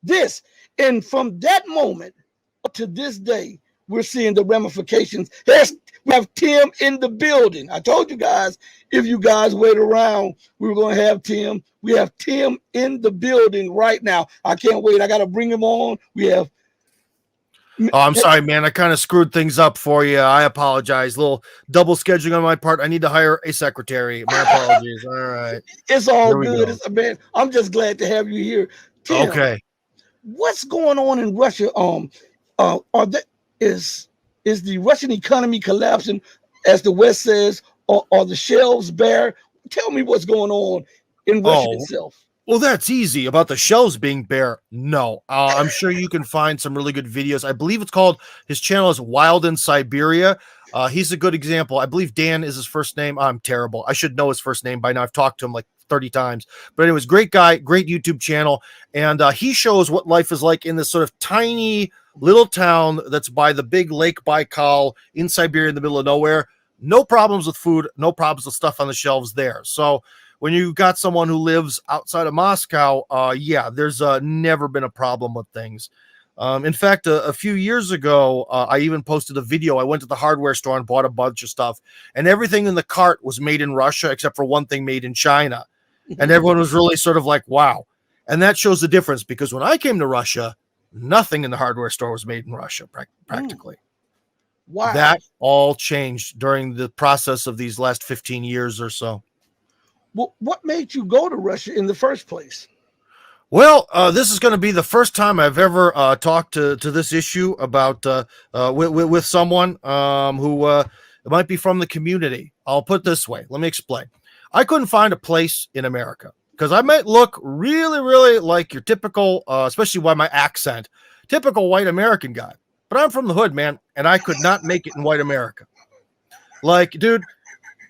This. And from that moment to this day, we're seeing the ramifications. Yes, we have Tim in the building. I told you guys, if you guys wait around, we were going to have Tim. We have Tim in the building right now. I can't wait. I got to bring him on. We have. Oh, I'm sorry, man. I kind of screwed things up for you. I apologize. A little double scheduling on my part. I need to hire a secretary. My apologies. All right. It's all good. Man, I'm just glad to have you here. Tim, okay. What's going on in Russia? Is the Russian economy collapsing, as the West says, or are the shelves bare? Tell me what's going on in Russia itself. Well, that's easy. About the shelves being bare, no. I'm sure you can find some really good videos. I believe it's called, his channel is Wild in Siberia. He's a good example. I believe Dan is his first name. I'm terrible. I should know his first name by now. I've talked to him like 30 times. But anyways, great guy, great YouTube channel. And he shows what life is like in this sort of tiny little town that's by the big Lake Baikal in Siberia in the middle of nowhere. No problems with food, no problems with stuff on the shelves there. So when you've got someone who lives outside of Moscow, yeah, there's never been a problem with things. In fact, a few years ago, I even posted a video. I went to the hardware store and bought a bunch of stuff, and everything in the cart was made in Russia, except for one thing made in China. And everyone was really sort of like, wow. And that shows the difference, because when I came to Russia, nothing in the hardware store was made in Russia, practically. Wow. That all changed during the process of these last 15 years or so. Well, what made you go to Russia in the first place? Well, this is going to be the first time I've ever talked to this issue about with someone who might be from the community. I'll put it this way. Let me explain. I couldn't find a place in America because I might look really, really like your typical, especially by my accent, typical white American guy. But I'm from the hood, man, and I could not make it in white America. Like, dude,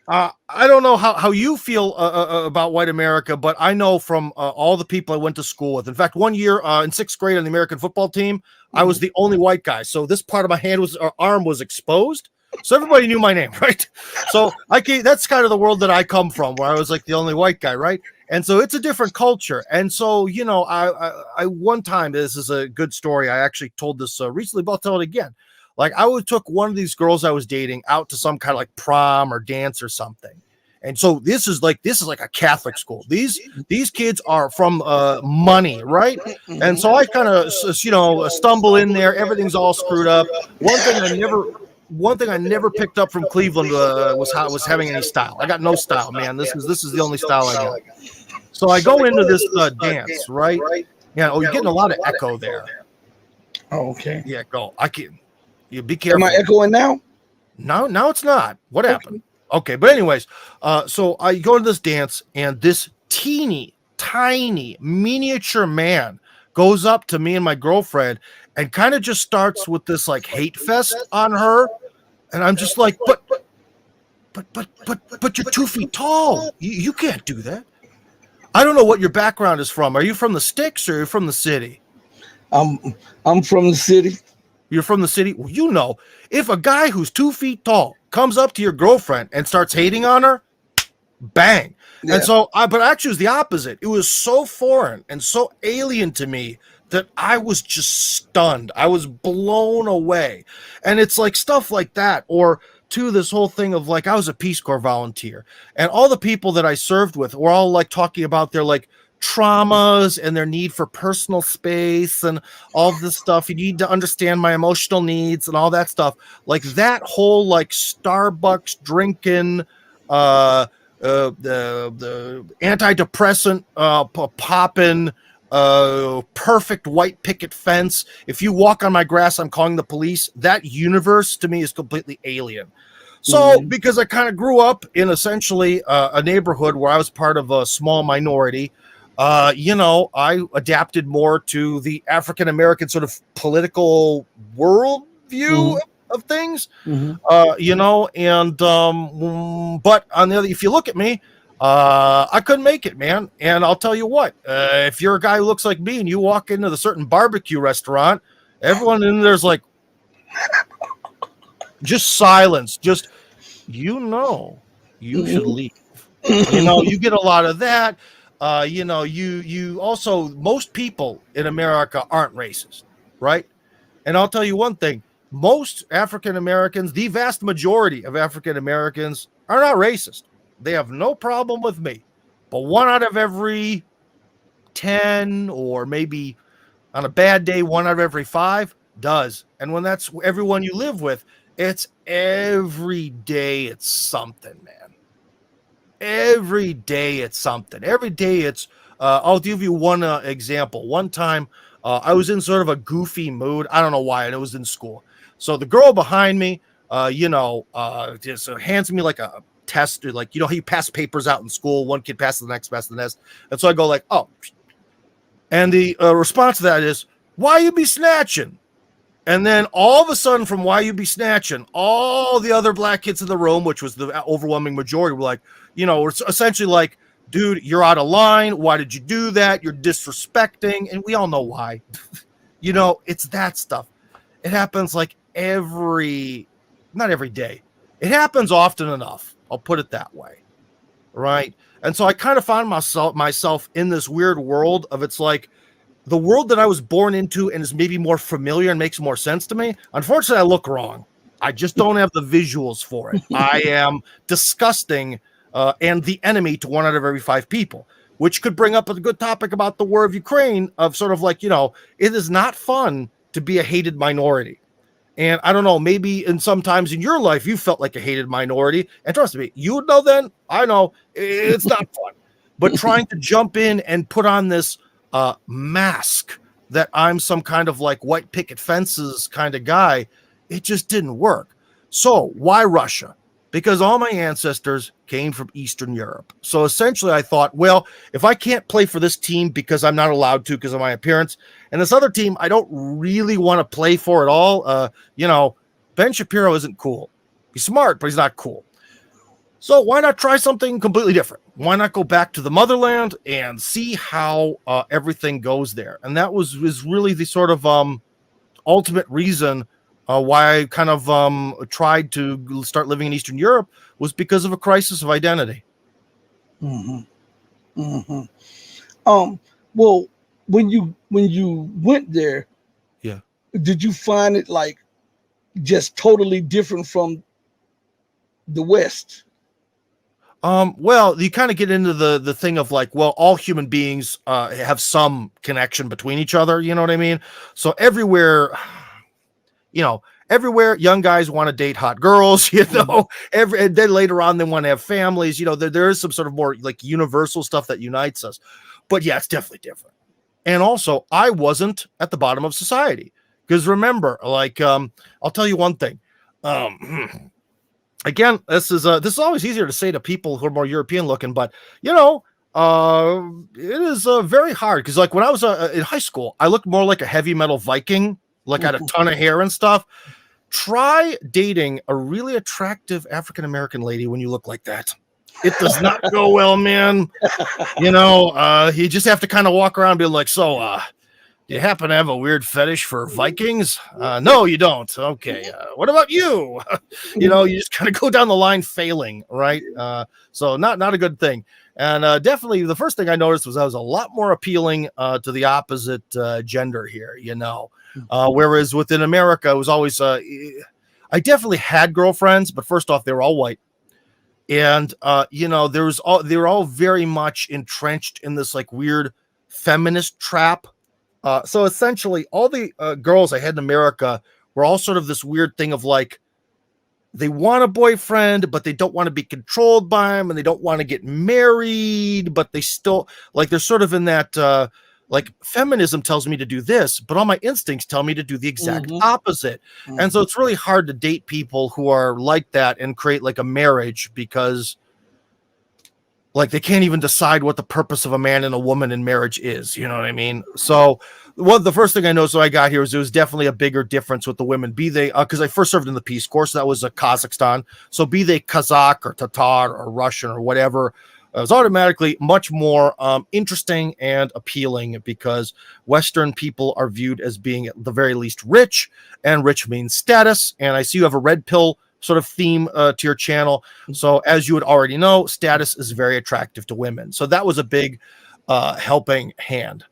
I don't know how you feel about white America, but I know from all the people I went to school with. In fact, one year in 6th grade on the American football team, I was the only white guy. So this part of my arm was exposed. So everybody knew my name, right? So that's kind of the world that I come from, where I was like the only white guy, right? And so it's a different culture. And so, you know, I one time, this is a good story. I actually told this recently, but I'll tell it again. Like, I took one of these girls I was dating out to some kind of like prom or dance or something. And so this is like a Catholic school. These kids are from money, right? And so I kind of, you know, stumble in there. Everything's all screwed up. One thing I never picked up from Cleveland was having any style. I got no style, man. This is the only style I got. So I go into this dance, right? Yeah. Oh, you're getting a lot of echo there. Oh, okay. Yeah, go. I can. You be careful. Am I echoing now? No, now it's not. What happened? Okay, but anyways, so I go to this dance, and this teeny tiny miniature man goes up to me and my girlfriend and kind of just starts with this like hate fest on her, and I'm just like, but you're 2 feet tall. You can't do that. I don't know what your background is from. Are you from the sticks or are you from the city? I'm from the city. You're from the city? Well, you know, if a guy who's 2 feet tall comes up to your girlfriend and starts hating on her, bang. Yeah. And so, but actually it was the opposite. It was so foreign and so alien to me that I was just stunned. I was blown away. And it's like stuff like that, or to this whole thing of like, I was a Peace Corps volunteer, and all the people that I served with were all like talking about their like traumas and their need for personal space and all this stuff. You need to understand my emotional needs and all that stuff. Like that whole like Starbucks drinking, the antidepressant popping, perfect white picket fence. If you walk on my grass, I'm calling the police. That universe to me is completely alien. So because I kind of grew up in essentially a neighborhood where I was part of a small minority, you know, I adapted more to the African-American sort of political worldview of things, you know, and, but on the other, if you look at me, I couldn't make it, man. And I'll tell you what, if you're a guy who looks like me and you walk into the certain barbecue restaurant, everyone in there's like, just silence, just, you know, you should leave. You know, you get a lot of that. you also, most people in America aren't racist, right? And I'll tell you one thing: most African Americans, the vast majority of African Americans, are not racist. They have no problem with me, but 1 out of every 10, or maybe on a bad day, 1 out of every 5 does. And when that's everyone you live with, it's every day it's something, man. Every day it's something. Every day it's, I'll give you one example. One time I was in sort of a goofy mood. I don't know why, and it was in school. So the girl behind me, just hands me like a test, like, how you pass papers out in school. One kid passes the next, passes the next. And so I go like, oh. And the response to that is, why you be snatching? And then all of a sudden, from why you be snatching, all the other black kids in the room, which was the overwhelming majority, were like, it's essentially like, dude, you're out of line. Why did you do that? You're disrespecting. And we all know why. It's that stuff. It happens like not every day. It happens often enough. I'll put it that way. Right. And so I kind of found myself in this weird world of, it's like, the world that I was born into and is maybe more familiar and makes more sense to me. Unfortunately, I look wrong. I just don't have the visuals for it. I am disgusting and the enemy to 1 out of every 5 people, which could bring up a good topic about the war of Ukraine, of sort of like, it is not fun to be a hated minority. And I don't know, maybe sometimes in your life, you felt like a hated minority. And trust me, you would know then. I know it's not fun. But trying to jump in and put on this mask that I'm some kind of like white picket fences kind of guy, it just didn't work. So why Russia? Because all my ancestors came from Eastern Europe. So essentially I thought, well, if I can't play for this team because I'm not allowed to because of my appearance, and this other team I don't really want to play for at all, Ben Shapiro isn't cool. He's smart, but he's not cool. So why not try something completely different? Why not go back to the motherland and see how everything goes there? And that was really the sort of ultimate reason why I kind of tried to start living in Eastern Europe, was because of a crisis of identity. Mm-hmm. Mm-hmm. Well, when you went there, yeah, did you find it like just totally different from the West? Well, you kind of get into the thing of like, well, all human beings have some connection between each other. You know what I mean? So everywhere, young guys want to date hot girls, and then later on they want to have families. There is some sort of more like universal stuff that unites us. But yeah, it's definitely different. And also, I wasn't at the bottom of society, because remember, like, I'll tell you one thing. Again, this is always easier to say to people who are more European looking, but it is very hard, because like when I was in high school, I looked more like a heavy metal Viking, like I had a ton of hair and stuff. Try dating a really attractive African American lady when you look like that. It does not go well, man. You just have to kind of walk around and be like, so, do you happen to have a weird fetish for Vikings? No, you don't. Okay. What about you? You just kind of go down the line failing, right? So not a good thing. And definitely the first thing I noticed was I was a lot more appealing to the opposite gender here, whereas within America, it was always, I definitely had girlfriends, but first off, they were all white. And, they were all very much entrenched in this like weird feminist trap. So essentially all the girls I had in America were all sort of this weird thing of like, they want a boyfriend, but they don't want to be controlled by him, and they don't want to get married, but they still like, they're sort of in that, like feminism tells me to do this, but all my instincts tell me to do the exact opposite. And so it's really hard to date people who are like that and create like a marriage, because like they can't even decide what the purpose of a man and a woman in marriage is. You know what I mean? So the first thing I noticed when I got here was there was definitely a bigger difference with the women, be they, because I first served in the Peace Corps, so that was Kazakhstan. So be they Kazakh or Tatar or Russian or whatever, it was automatically much more interesting and appealing, because Western people are viewed as being at the very least rich, and rich means status. And I see you have a red pill sort of theme to your channel. So as you would already know, status is very attractive to women. So that was a big helping hand.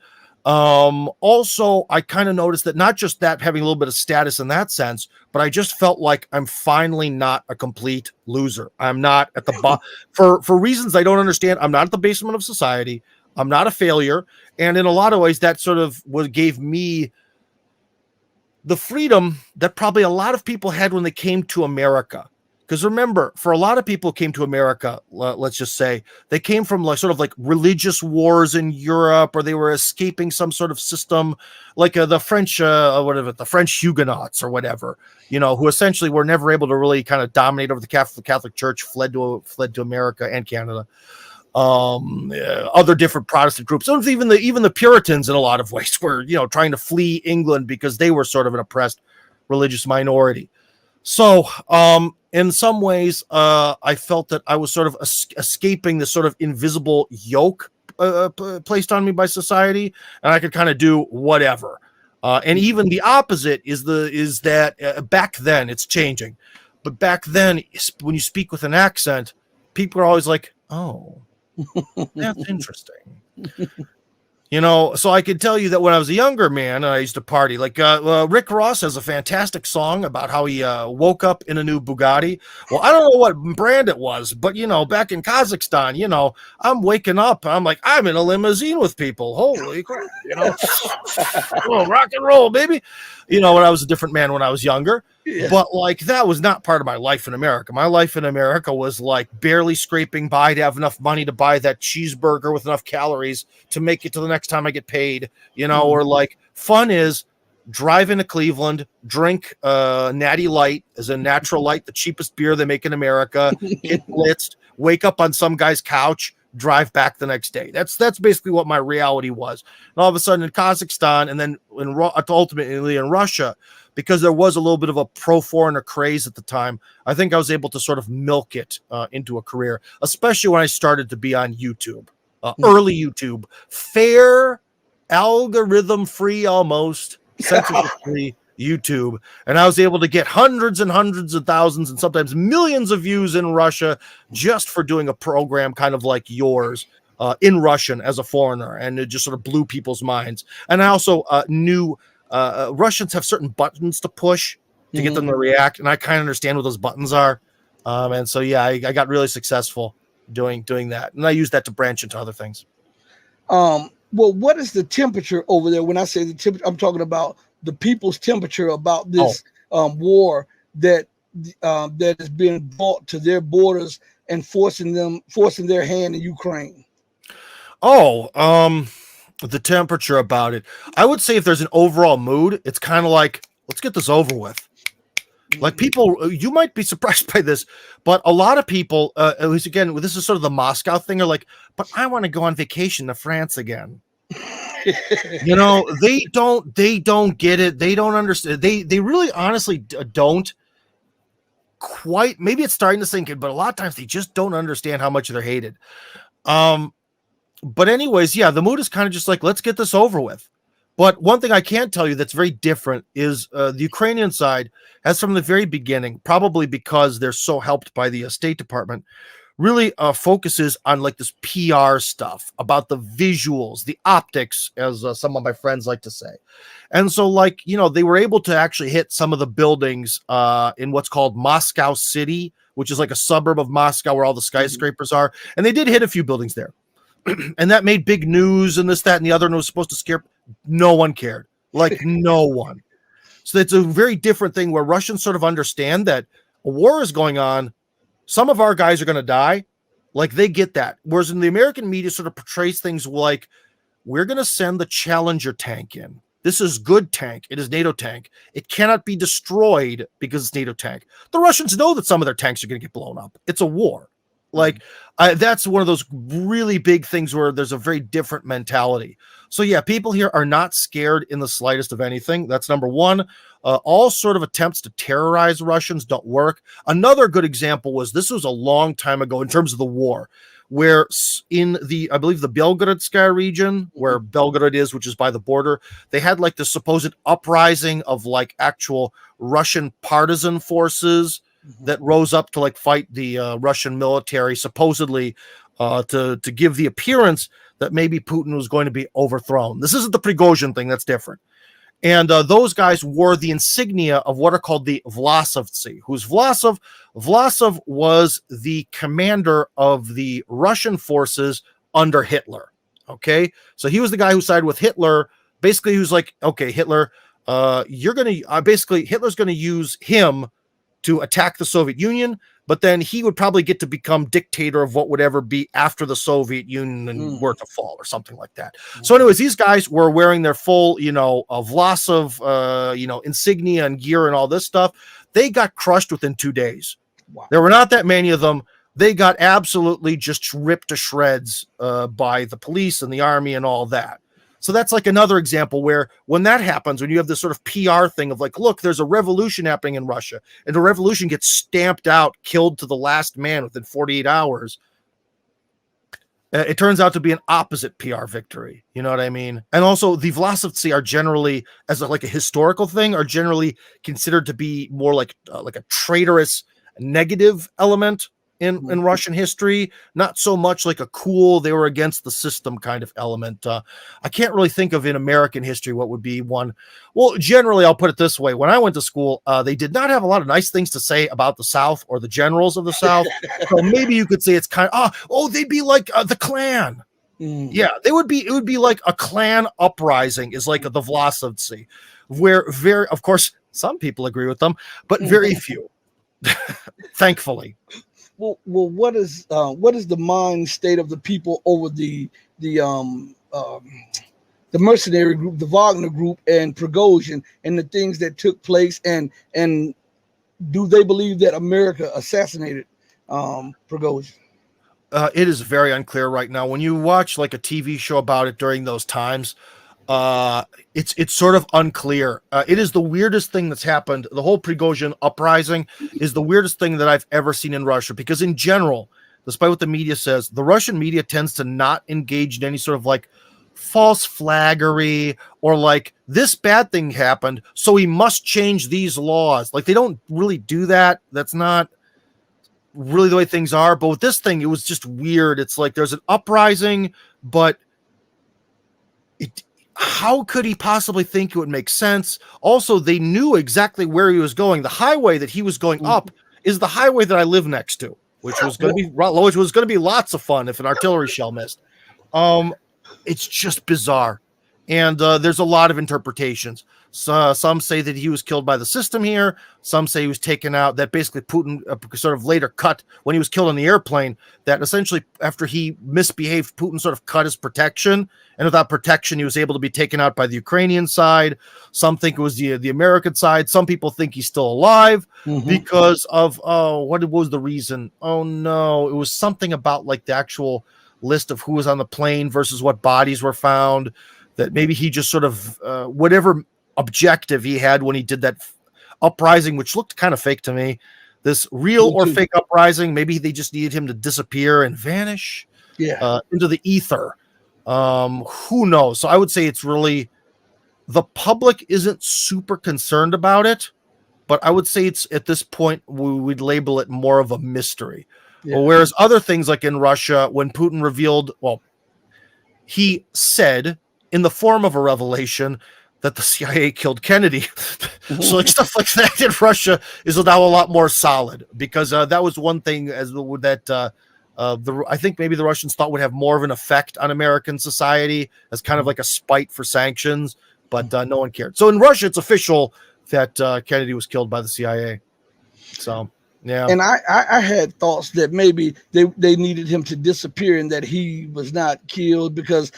Also, I kind of noticed that not just that having a little bit of status in that sense, but I just felt like I'm finally not a complete loser. I'm not at the bottom for reasons I don't understand. I'm not at the basement of society. I'm not a failure. And in a lot of ways, that sort of gave me the freedom that probably a lot of people had when they came to America. Because remember, for a lot of people who came to America, let's just say, they came from like sort of like religious wars in Europe, or they were escaping some sort of system, like the French, whatever, the French Huguenots or whatever, you know, who essentially were never able to really kind of dominate over the Catholic Church, fled to America and Canada. Other different Protestant groups, so even the Puritans in a lot of ways were, you know, trying to flee England because they were sort of an oppressed religious minority. So, in some ways, I felt that I was sort of escaping this sort of invisible yoke placed on me by society, and I could kind of do whatever. And even the opposite is that back then, it's changing, but back then, when you speak with an accent, people are always like, "Oh, that's interesting." You know, so I could tell you that when I was a younger man, I used to party. Like Rick Ross has a fantastic song about how he woke up in a new Bugatti. Well, I don't know what brand it was, but, you know, back in Kazakhstan, you know, I'm waking up. I'm like, I'm in a limousine with people. Holy crap, you know, oh, rock and roll, baby. You know, when I was a different man when I was younger. Yeah. But like that was not part of my life in America. My life in America was like barely scraping by to have enough money to buy that cheeseburger with enough calories to make it to the next time I get paid, you know, or like fun is drive into Cleveland, drink Natty Light as a natural light, the cheapest beer they make in America, get blitzed, wake up on some guy's couch, drive back the next day. That's basically what my reality was. And all of a sudden in Kazakhstan and then ultimately in Russia, because there was a little bit of a pro-foreigner craze at the time, I think I was able to sort of milk it into a career, especially when I started to be on YouTube, early YouTube, fair, algorithm-free almost, censorship-free YouTube. And I was able to get hundreds and hundreds of thousands and sometimes millions of views in Russia just for doing a program kind of like yours in Russian as a foreigner. And it just sort of blew people's minds. And I also knew Russians have certain buttons to push to get them to react, and I kind of understand what those buttons are. And so, yeah, I got really successful doing that, and I use that to branch into other things. Well, what is the temperature over there? When I say the temperature, I'm talking about the people's temperature about this war that is being brought to their borders and forcing their hand in Ukraine. The temperature about it. I would say if there's an overall mood, it's kind of like, let's get this over with. Like people, you might be surprised by this, but a lot of people, at least again, this is sort of the Moscow thing, are like, but I want to go on vacation to France again. You know, they don't get it. They don't understand. They really honestly don't quite, maybe it's starting to sink in, but a lot of times they just don't understand how much they're hated. But anyways, yeah, the mood is kind of just like, let's get this over with. But one thing I can tell you that's very different is the Ukrainian side has from the very beginning, probably because they're so helped by the State Department, really focuses on like this PR stuff about the visuals, the optics, as some of my friends like to say. And so like, you know, they were able to actually hit some of the buildings in what's called Moscow City, which is like a suburb of Moscow where all the skyscrapers are. And they did hit a few buildings there. And that made big news and this, that, and the other, and it was supposed to scare. No one cared. Like no one. So it's a very different thing where Russians sort of understand that a war is going on. Some of our guys are going to die. Like they get that. Whereas in the American media sort of portrays things like, we're going to send the Challenger tank in. This is good tank. It is NATO tank. It cannot be destroyed because it's NATO tank. The Russians know that some of their tanks are going to get blown up. It's a war. Like that's one of those really big things where there's a very different mentality. So yeah, people here are not scared in the slightest of anything. That's number one. All sort of attempts to terrorize Russians don't work. Another good example was, this was a long time ago in terms of the war, where in I believe the Belgorod region, where Belgorod is, which is by the border, they had like the supposed uprising of like actual Russian partisan forces that rose up to like fight the Russian military, supposedly to give the appearance that maybe Putin was going to be overthrown. This isn't the Prigozhin thing. That's different. And those guys wore the insignia of what are called the Vlasovцы. Who's Vlasov? Vlasov was the commander of the Russian forces under Hitler. Okay, so he was the guy who sided with Hitler. Basically, he was like, okay, Hitler, you're going to basically Hitler's going to use him to attack the Soviet Union, but then he would probably get to become dictator of what would ever be after the Soviet Union were to fall or something like that. So anyways, these guys were wearing their full, Vlasov, insignia and gear and all this stuff. They got crushed within 2 days. Wow. There were not that many of them. They got absolutely just ripped to shreds by the police and the army and all that. So that's like another example where when that happens, when you have this sort of PR thing of like, look, there's a revolution happening in Russia, and the revolution gets stamped out, killed to the last man within 48 hours, it turns out to be an opposite PR victory. You know what I mean? And also the Vlasovцы are generally, as a historical thing, are generally considered to be more like a traitorous negative element in Russian history, not so much like a cool, they were against the system kind of element. I can't really think of in American history what would be one. Well, generally, I'll put it this way. When I went to school, they did not have a lot of nice things to say about the South or the generals of the South. So maybe you could say it's kind of, they'd be like the Klan. Yeah, it would be like a Klan uprising is like the Vlasovцы, where of course, some people agree with them, but very few, thankfully. Well, what is the mind state of the people over the mercenary group, the Wagner group, and Prigozhin, and the things that took place, and do they believe that America assassinated Prigozhin? It is very unclear right now. When you watch like a TV show about it during those times, it's sort of unclear. It is the weirdest thing that's happened. The whole Prigozhin uprising is the weirdest thing that I've ever seen in Russia, because in general, despite what the media says, the Russian media tends to not engage in any sort of like false flaggery or like this bad thing happened, so we must change these laws. Like they don't really do that. That's not really the way things are. But with this thing, it was just weird. It's like there's an uprising, but how could he possibly think it would make sense? Also, they knew exactly where he was going. The highway that he was going up is the highway that I live next to, which was going to be lots of fun if an artillery shell missed. It's just bizarre, and there's a lot of interpretations. So, some say that he was killed by the system here. Some say he was taken out, that basically Putin sort of later cut when he was killed on the airplane, that essentially after he misbehaved, Putin sort of cut his protection. And without protection, he was able to be taken out by the Ukrainian side. Some think it was the American side. Some people think he's still alive because of, what was the reason? Oh, no. It was something about like the actual list of who was on the plane versus what bodies were found, that maybe he just sort of, whatever objective he had when he did that uprising, which looked kind of fake to me, this real or fake uprising, maybe they just needed him to disappear and vanish into the ether. Who knows? So I would say it's really, the public isn't super concerned about it, but I would say it's at this point, we'd label it more of a mystery. Whereas other things like in Russia, when Putin revealed, he said in the form of a revelation that the CIA killed Kennedy. So like stuff like that in Russia is now a lot more solid, because that was one thing that I think maybe the Russians thought would have more of an effect on American society as kind of like a spite for sanctions, but no one cared. So in Russia, it's official that Kennedy was killed by the CIA. So, yeah. And I had thoughts that maybe they needed him to disappear and that he was not killed, because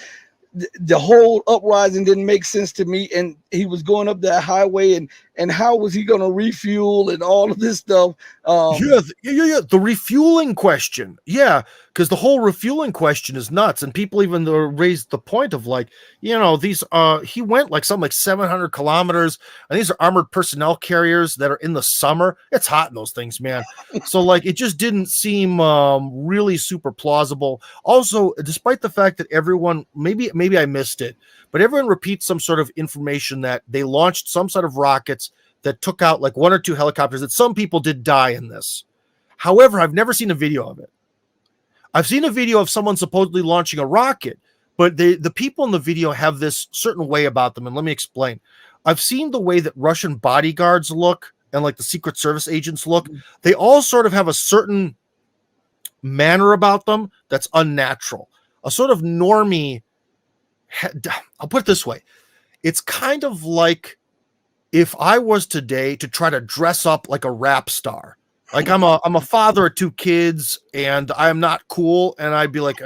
the whole uprising didn't make sense to me, and he was going up that highway, and how was he going to refuel and all of this stuff? The refueling question, because the whole refueling question is nuts, and people even raised the point of like, these he went like 700 kilometers, and these are armored personnel carriers that are in the summer. It's hot in those things, man. So like it just didn't seem really super plausible. Also, despite the fact that everyone, maybe I missed it, but everyone repeats some sort of information that they launched some sort of rockets that took out like one or two helicopters, that some people did die in this. However, I've never seen a video of it. I've seen a video of someone supposedly launching a rocket, but the people in the video have this certain way about them, and let me explain. I've seen the way that Russian bodyguards look and like the Secret Service agents look. They all sort of have a certain manner about them that's unnatural, a sort of normie. I'll put it this way. It's kind of like if I was today to try to dress up like a rap star. Like I'm a father of 2 kids and I'm not cool, and I'd be like,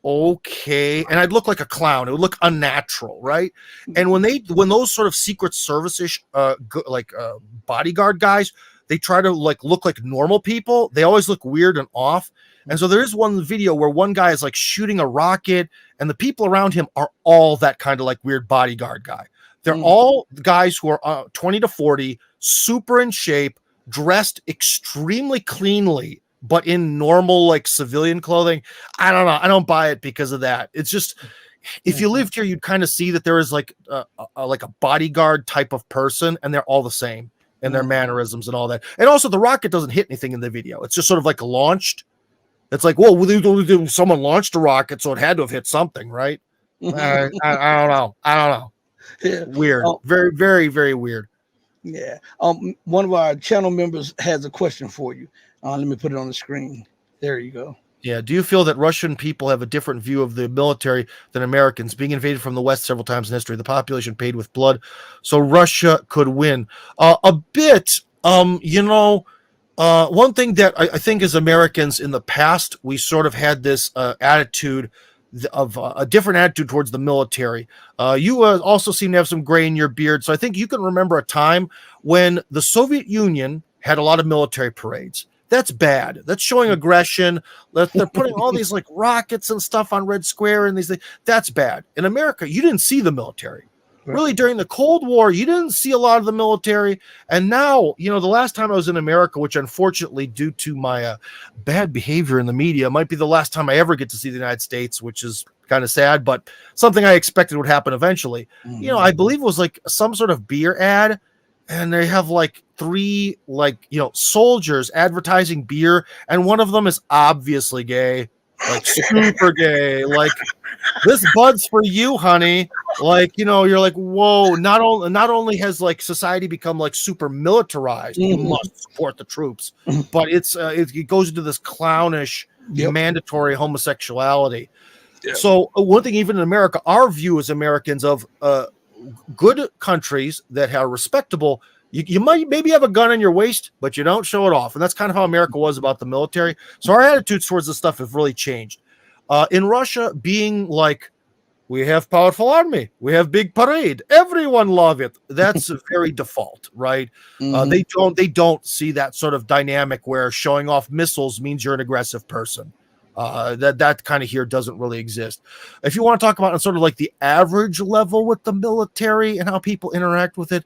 okay, and I'd look like a clown. It would look unnatural, right? And when those sort of Secret Service-ish bodyguard guys, they try to like look like normal people, they always look weird and off. And so there is one video where one guy is like shooting a rocket, and the people around him are all that kind of like weird bodyguard guy. They're all guys who are 20 to 40, super in shape, dressed extremely cleanly, but in normal like civilian clothing. I don't know. I don't buy it because of that. It's just, if you lived here, you'd kind of see that there is like a bodyguard type of person, and they're all the same in their mannerisms and all that. And also the rocket doesn't hit anything in the video. It's just sort of like launched. It's like, well, someone launched a rocket, so it had to have hit something, right? I don't know. Yeah. Weird. Very, very, very weird. Yeah. One of our channel members has a question for you. Let me put it on the screen. There you go. Yeah. Do you feel that Russian people have a different view of the military than Americans? Being invaded from the West several times in history, the population paid with blood, so Russia could win. A bit. One thing that I think as Americans in the past, we sort of had this attitude of a different attitude towards the military. You also seem to have some gray in your beard, so I think you can remember a time when the Soviet Union had a lot of military parades. That's bad. That's showing aggression. They're putting all these like rockets and stuff on Red Square and these things. That's bad. In America, you didn't see the military. Really, during the Cold War, you didn't see a lot of the military. And now, the last time I was in America, which unfortunately, due to my bad behavior in the media, might be the last time I ever get to see the United States, which is kind of sad, but something I expected would happen eventually. I believe it was like some sort of beer ad, and they have like 3 soldiers advertising beer, and one of them is obviously gay, like super gay, like this Bud's for you, honey. Like, you're like, whoa, not only has like society become like super militarized, you must support the troops, but it goes into this clownish mandatory homosexuality. So one thing, even in America, our view as Americans of good countries that are respectable, you might maybe have a gun in your waist, but you don't show it off. And that's kind of how America was about the military. So our attitudes towards this stuff have really changed. In Russia, being like, we have powerful army, we have big parade, everyone love it. That's very default, right? They don't see that sort of dynamic where showing off missiles means you're an aggressive person. That kind of here doesn't really exist. If you want to talk about sort of like the average level with the military and how people interact with it,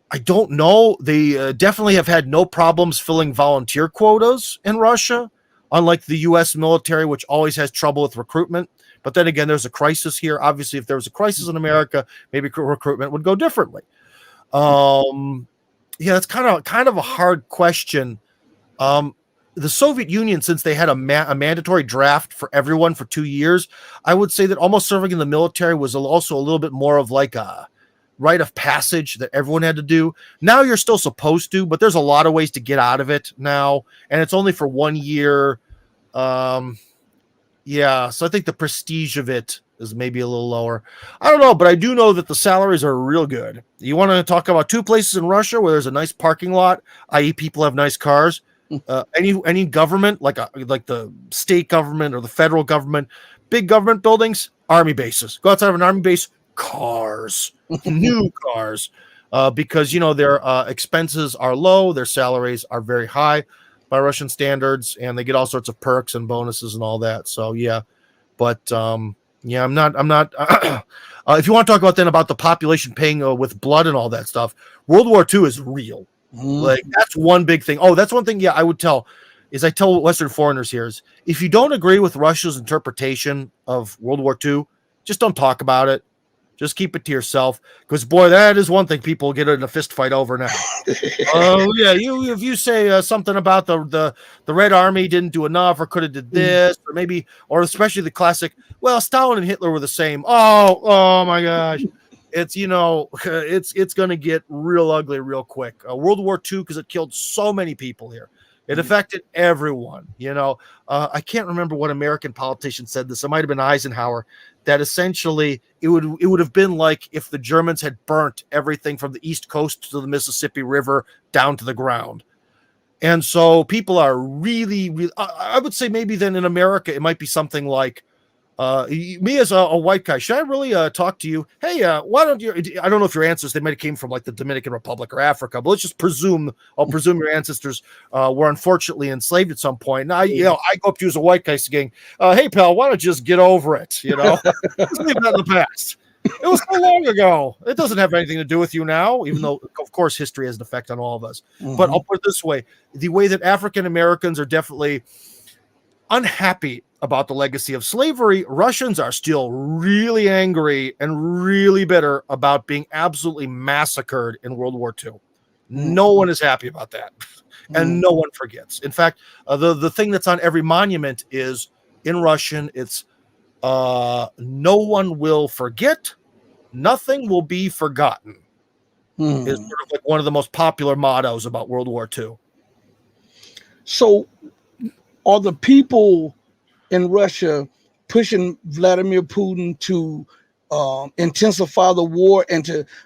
I don't know. They definitely have had no problems filling volunteer quotas in Russia, unlike the U.S. military, which always has trouble with recruitment. But then again, there's a crisis here. Obviously, if there was a crisis in America, maybe recruitment would go differently. It's kind of a hard question. The Soviet Union, since they had a mandatory draft for everyone for 2 years, I would say that almost serving in the military was also a little bit more of like a rite of passage that everyone had to do. Now you're still supposed to, but there's a lot of ways to get out of it now, and it's only for 1 year. So I think the prestige of it is maybe a little lower. I don't know, but I do know that the salaries are real good. You want to talk about 2 places in Russia where there's a nice parking lot, i.e. people have nice cars. Any government, like the state government or the federal government, big government buildings, army bases. Go outside of an army base, cars, new cars, because their expenses are low, their salaries are very high by Russian standards, and they get all sorts of perks and bonuses and all that. So I'm not. If you want to talk about the population paying with blood and all that stuff, World War II is real. Like that's one big thing. Oh, that's one thing. Yeah, I tell Western foreigners here is if you don't agree with Russia's interpretation of World War II, just don't talk about it. Just keep it to yourself, because boy, that is one thing people get in a fist fight over now. Oh yeah, if you say something about the Red Army didn't do enough, or could have did this, or maybe, or especially the classic, well, Stalin and Hitler were the same. Oh my gosh, it's it's going to get real ugly real quick. World War II, because it killed so many people here. It affected everyone. I can't remember what American politician said this. It might have been Eisenhower. That essentially it would have been like if the Germans had burnt everything from the East Coast to the Mississippi River down to the ground. And so people are really, I would say maybe then in America, it might be something like, me as a white guy, should I really talk to you? Hey, why don't you? I don't know if your ancestors, they might have came from like the Dominican Republic or Africa, but let's just I'll presume your ancestors were unfortunately enslaved at some point. Now, I go up to you as a white guy saying, hey, pal, why don't you just get over it? Just leave that in the past. It was so long ago. It doesn't have anything to do with you now, even though, of course, history has an effect on all of us. But I'll put it this way. The way that African Americans are definitely unhappy about the legacy of slavery, Russians are still really angry and really bitter about being absolutely massacred in World War II. No one is happy about that, and no one forgets. In fact, the thing that's on every monument is in Russian. It's no one will forget, nothing will be forgotten. Is sort of like one of the most popular mottos about World War II. So, are the people in Russia pushing Vladimir Putin to intensify the war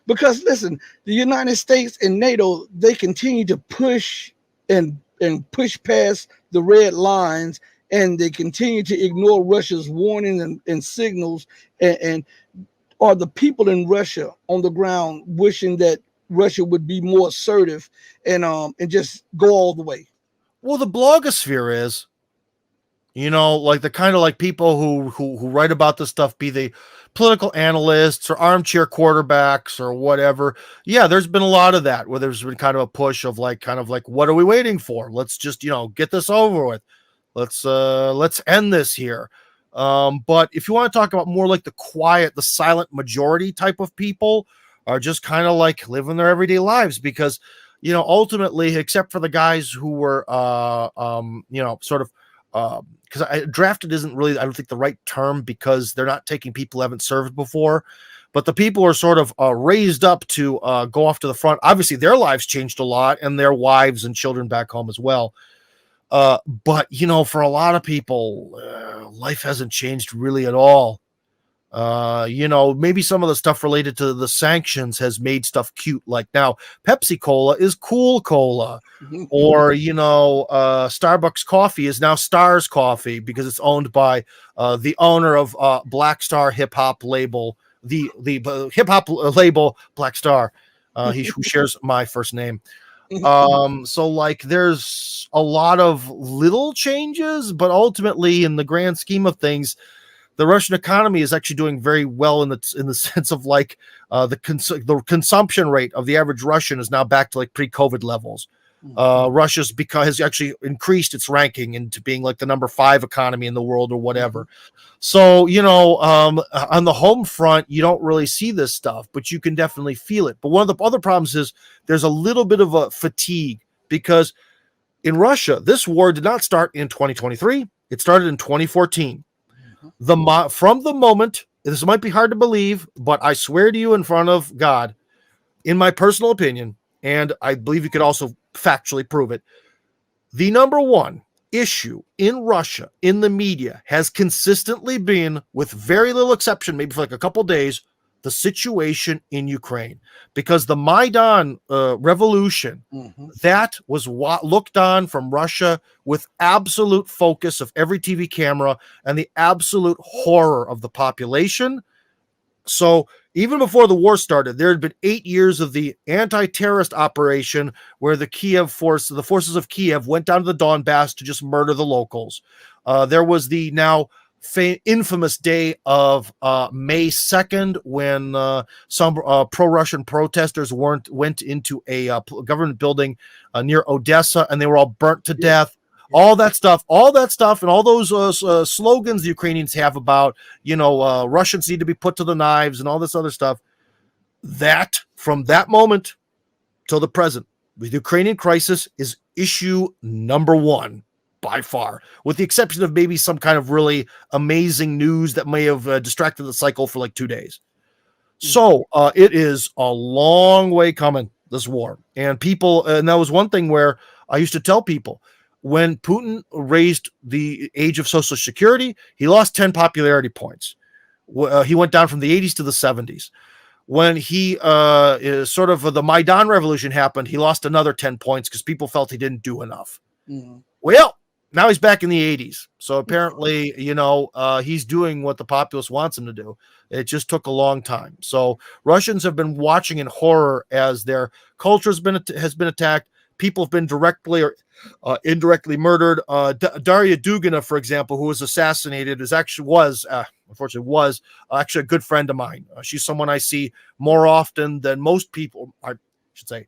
because listen, the United States and NATO, they continue to push and push past the red lines, and they continue to ignore Russia's warnings and signals. And are the people in Russia on the ground wishing that Russia would be more assertive and just go all the way? Well, the blogosphere is, like the kind of like people who write about this stuff, be they political analysts or armchair quarterbacks or whatever. Yeah, there's been a lot of that where there's been kind of a push of like, what are we waiting for? Let's just, get this over with. Let's end this here. But if you want to talk about more like the quiet, the silent majority type of people are just kind of like living their everyday lives, because, ultimately, except for the guys who were, sort of, because drafted isn't really, I don't think, the right term, because they're not taking people who haven't served before, but the people are sort of raised up to go off to the front. Obviously, their lives changed a lot, and their wives and children back home as well. But, for a lot of people, life hasn't changed really at all. Maybe some of the stuff related to the sanctions has made stuff cute. Like now, Pepsi Cola is Cool Cola, or Starbucks coffee is now Stars Coffee because it's owned by the owner of Black Star hip hop label, the hip hop label Black Star, who shares my first name. So like there's a lot of little changes, but ultimately, in the grand scheme of things, the Russian economy is actually doing very well in the sense of like the consumption rate of the average Russian is now back to like pre-COVID levels. Russia's has actually increased its ranking into being like the number 5 economy in the world or whatever. So, on the home front, you don't really see this stuff, but you can definitely feel it. But one of the other problems is there's a little bit of a fatigue, because in Russia, this war did not start in 2023. It started in 2014. From the moment, this might be hard to believe, but I swear to you in front of God, in my personal opinion, and I believe you could also factually prove it, the number one issue in Russia, in the media, has consistently been, with very little exception, maybe for like a couple days, the situation in Ukraine. Because the Maidan revolution, that was looked on from Russia with absolute focus of every TV camera and the absolute horror of the population. So even before the war started, there had been 8 years of the anti-terrorist operation where the forces of Kiev went down to the Donbass to just murder the locals. There was the now infamous day of May 2nd when some pro-Russian protesters went into a government building near Odessa, and they were all burnt to death. all that stuff, and all those slogans the Ukrainians have about, Russians need to be put to the knives and all this other stuff. That from that moment till the present, the Ukrainian crisis is issue number one by far, with the exception of maybe some kind of really amazing news that may have distracted the cycle for like 2 days. So it is a long way coming, this war. And that was one thing where I used to tell people, when Putin raised the age of Social Security, he lost 10 popularity points. He went down from the 80s to the 70s. When he sort of the Maidan revolution happened, he lost another 10 points because people felt he didn't do enough. Mm-hmm. Well, now he's back in the 80s. So apparently, he's doing what the populace wants him to do. It just took a long time. So Russians have been watching in horror as their culture has been attacked. People have been directly or indirectly murdered. Daria Dugina, for example, who was assassinated, unfortunately was actually a good friend of mine. She's someone I see more often than most people. I should say,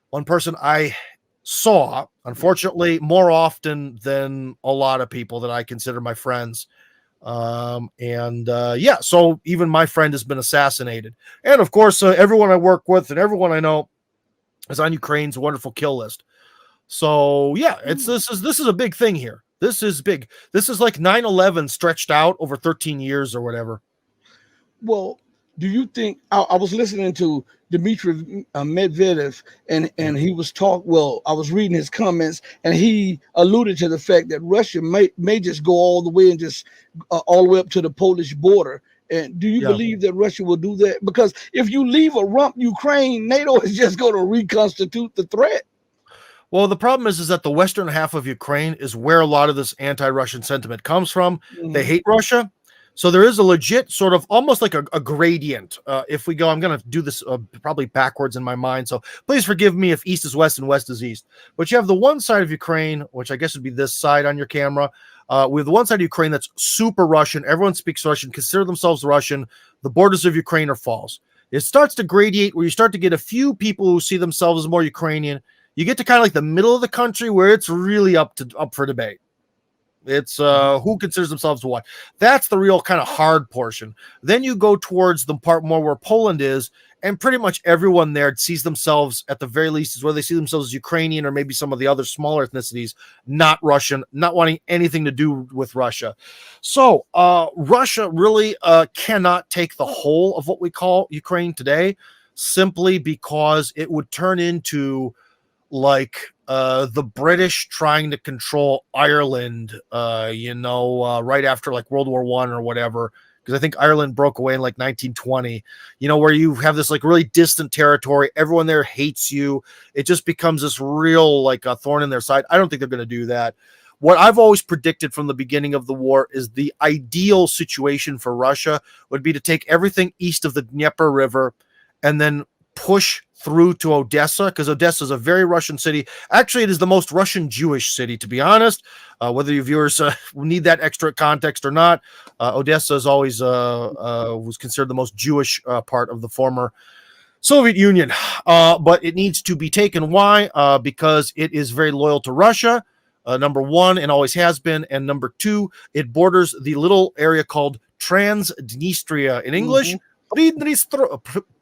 one person I saw, unfortunately, more often than a lot of people that I consider my friends. So even my friend has been assassinated. And of course, everyone I work with and everyone I know is on Ukraine's wonderful kill list. So yeah, this is a big thing here. This is big. This is like 9/11 stretched out over 13 years or whatever. Well, do you think I was listening to Dmitry Medvedev and he was I was reading his comments and he alluded to the fact that Russia may just go all the way and just all the way up to the Polish border. And do you believe that Russia will do that? Because if you leave a rump Ukraine, NATO is just going to reconstitute the threat. Well, the problem is that the western half of Ukraine is where a lot of this anti-Russian sentiment comes from. Mm-hmm. They hate Russia. So there is a legit sort of almost like a gradient. If we go, I'm going to do this probably backwards in my mind. So please forgive me if east is west and west is east. But you have the one side of Ukraine, which I guess would be this side on your camera. We have the one side of Ukraine that's super Russian. Everyone speaks Russian, consider themselves Russian. The borders of Ukraine are false. It starts to gradiate where you start to get a few people who see themselves as more Ukrainian. You get to kind of like the middle of the country where it's really up for debate. It's who considers themselves what. That's the real kind of hard portion. Then you go towards the part more where Poland is, and pretty much everyone there sees themselves, at the very least, is where they see themselves as Ukrainian or maybe some of the other smaller ethnicities, not Russian, not wanting anything to do with Russia. So Russia really cannot take the whole of what we call Ukraine today, simply because it would turn into like the British trying to control Ireland, right after like World War I or whatever, because I think Ireland broke away in like 1920, where you have this like really distant territory. Everyone there hates you. It just becomes this real like a thorn in their side. I don't think they're going to do that. What I've always predicted from the beginning of the war is the ideal situation for Russia would be to take everything east of the Dnieper River and then push through to Odessa, because Odessa is a very Russian city. Actually, it is the most Russian Jewish city, to be honest. Whether your viewers need that extra context or not, Odessa is always was considered the most Jewish part of the former Soviet Union. But it needs to be taken. Why? Because it is very loyal to Russia, number one, and always has been. And number two, it borders the little area called Transnistria in English. Mm-hmm.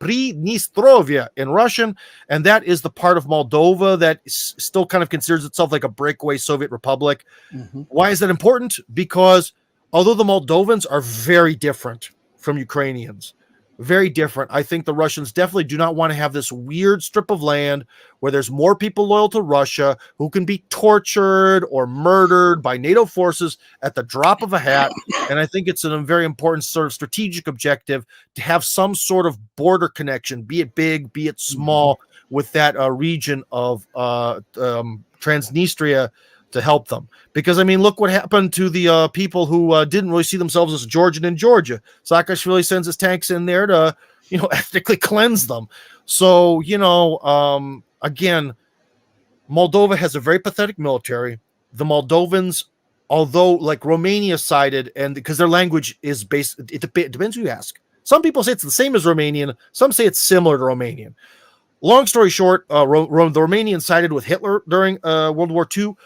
Pridnistrovia in Russian, and that is the part of Moldova that still kind of considers itself like a breakaway Soviet republic. Mm-hmm. Why is that important? Because although the Moldovans are very different from Ukrainians, very different, I think the Russians definitely do not want to have this weird strip of land where there's more people loyal to Russia who can be tortured or murdered by NATO forces at the drop of a hat. And I think it's a very important sort of strategic objective to have some sort of border connection, be it big, be it small, with that region of Transnistria to help them. Because, I mean, look what happened to the people who didn't really see themselves as Georgian in Georgia. Saakashvili sends his tanks in there to, ethnically cleanse them. So, again, Moldova has a very pathetic military. The Moldovans, although like Romania sided, and because their language is based, it depends who you ask. Some people say it's the same as Romanian. Some say it's similar to Romanian. Long story short, the Romanians sided with Hitler during World War II.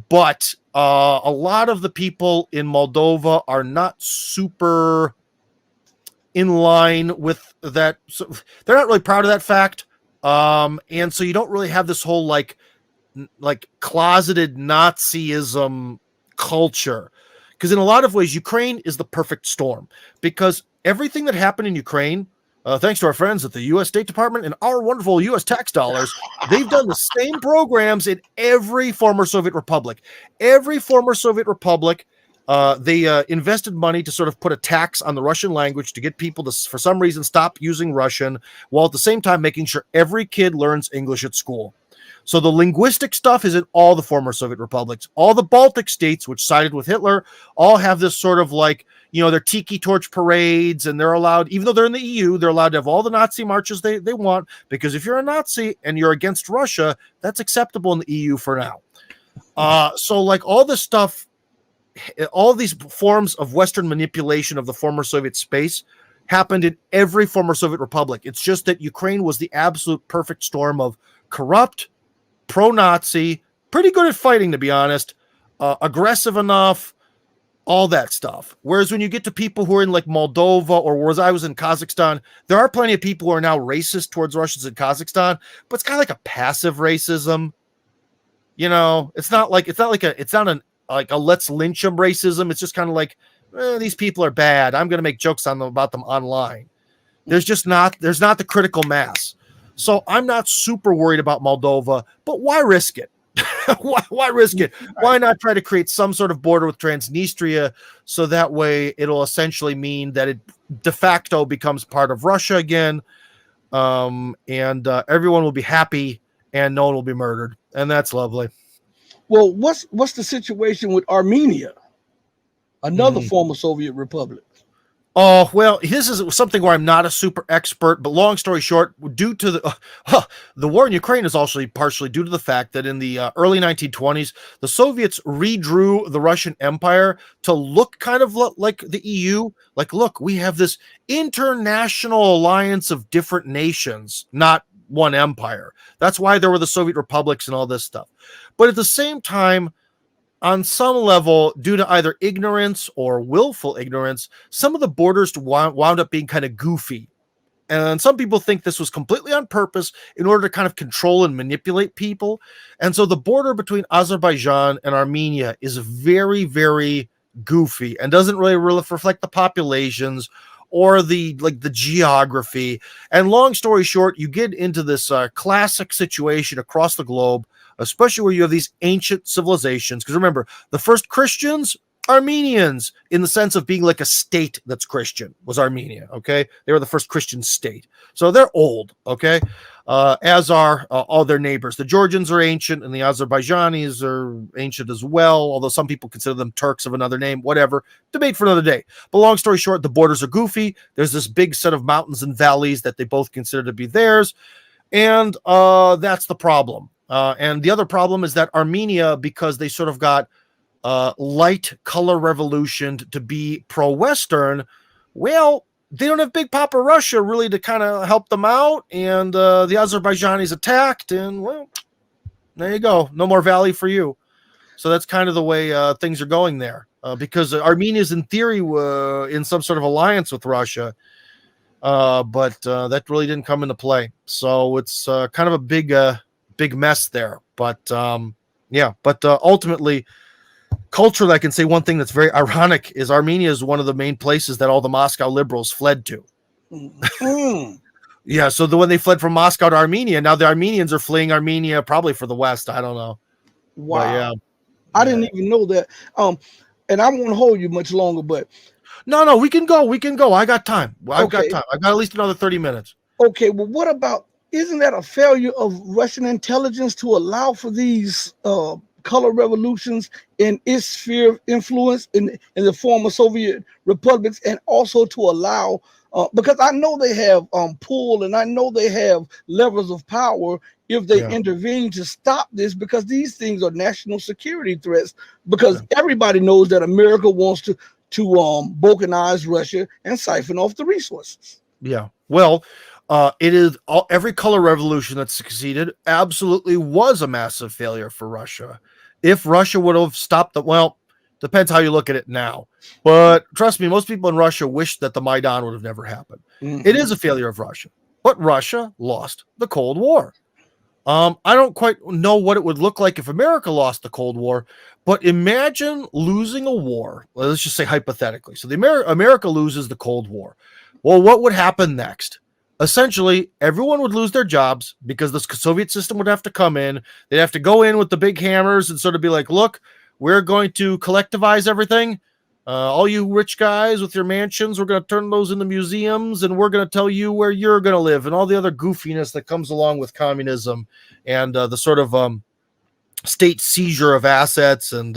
but a lot of the people in Moldova are not super in line with that. So they're not really proud of that fact. And so you don't really have this whole like closeted Nazism culture. Because in a lot of ways, Ukraine is the perfect storm, because everything that happened in Ukraine, thanks to our friends at the U.S. State Department and our wonderful U.S. tax dollars, they've done the same programs in every former Soviet republic. Every former Soviet republic, they invested money to sort of put a tax on the Russian language to get people to, for some reason, stop using Russian, while at the same time making sure every kid learns English at school. So the linguistic stuff is in all the former Soviet republics. All the Baltic states, which sided with Hitler, all have this sort of like, their tiki torch parades, and they're allowed, even though they're in the EU, they're allowed to have all the Nazi marches they want, because if you're a Nazi and you're against Russia, that's acceptable in the EU for now. So like all this stuff, all these forms of Western manipulation of the former Soviet space happened in every former Soviet republic. It's just that Ukraine was the absolute perfect storm of corrupt, pro-Nazi, pretty good at fighting, to be honest, aggressive enough, all that stuff. Whereas when you get to people who are in like Moldova, or whereas I was in Kazakhstan, there are plenty of people who are now racist towards Russians in Kazakhstan, but it's kind of like a passive racism. It's not a let's lynch them racism. It's just kind of like, these people are bad, I'm going to make jokes on them about them online. There's not the critical mass. So I'm not super worried about Moldova, but why risk it? why risk it? Why not try to create some sort of border with Transnistria, so that way it'll essentially mean that it de facto becomes part of Russia again, and everyone will be happy and no one will be murdered, and that's lovely. Well, what's the situation with Armenia, another former Soviet republic? Oh, well, this is something where I'm not a super expert, but long story short, due to the war in Ukraine is also partially due to the fact that in the early 1920s, the Soviets redrew the Russian Empire to look kind of like the EU. Like, look, we have this international alliance of different nations, not one empire. That's why there were the Soviet republics and all this stuff. But at the same time, on some level, due to either ignorance or willful ignorance, some of the borders wound up being kind of goofy. And some people think this was completely on purpose in order to kind of control and manipulate people. And so the border between Azerbaijan and Armenia is very, very goofy and doesn't really reflect the populations or the geography. And long story short, you get into this classic situation across the globe, especially where you have these ancient civilizations. Because remember, the first Christians, Armenians, in the sense of being like a state that's Christian, was Armenia, okay? They were the first Christian state. So they're old, okay? As are all their neighbors. The Georgians are ancient, and the Azerbaijanis are ancient as well, although some people consider them Turks of another name, whatever. Debate for another day. But long story short, the borders are goofy. There's this big set of mountains and valleys that they both consider to be theirs, and that's the problem. And the other problem is that Armenia, because they sort of got light color revolution to be pro-Western, well, they don't have Big Papa Russia really to kind of help them out. And the Azerbaijanis attacked, and well, there you go. No more valley for you. So that's kind of the way things are going there, because Armenia is in theory in some sort of alliance with Russia. But that really didn't come into play. So it's kind of a big mess there. But ultimately, culturally, I can say one thing that's very ironic is Armenia is one of the main places that all the Moscow liberals fled to. Yeah, so when they fled from Moscow to Armenia, now the Armenians are fleeing Armenia probably for the West. I don't know. Wow. But yeah. I didn't even know that. And I won't hold you much longer, but no, we can go. I got time. I've got time. I got at least another 30 minutes. Okay, well, what about, isn't that a failure of Russian intelligence to allow for these color revolutions in its sphere of influence in the former Soviet republics, and also to allow, because I know they have pull, and I know they have levers of power if they intervene to stop this, because these things are national security threats, because everybody knows that America wants to balkanize Russia and siphon off the resources. Yeah, well, it is every color revolution that succeeded absolutely was a massive failure for Russia. if Russia would have stopped the, well, depends how you look at it now. But trust me, most people in Russia wish that the Maidan would have never happened. Mhm. It is a failure of Russia, but Russia lost the Cold War. I don't quite know what it would look like if America lost the Cold War, but imagine losing a war. Well, let's just say hypothetically. So the America loses the Cold War. Well, what would happen next? Essentially, everyone would lose their jobs because the Soviet system would have to come in. They'd have to go in with the big hammers and sort of be like, look, we're going to collectivize everything. All you rich guys with your mansions, we're going to turn those into museums, and we're going to tell you where you're going to live, and all the other goofiness that comes along with communism and the sort of state seizure of assets and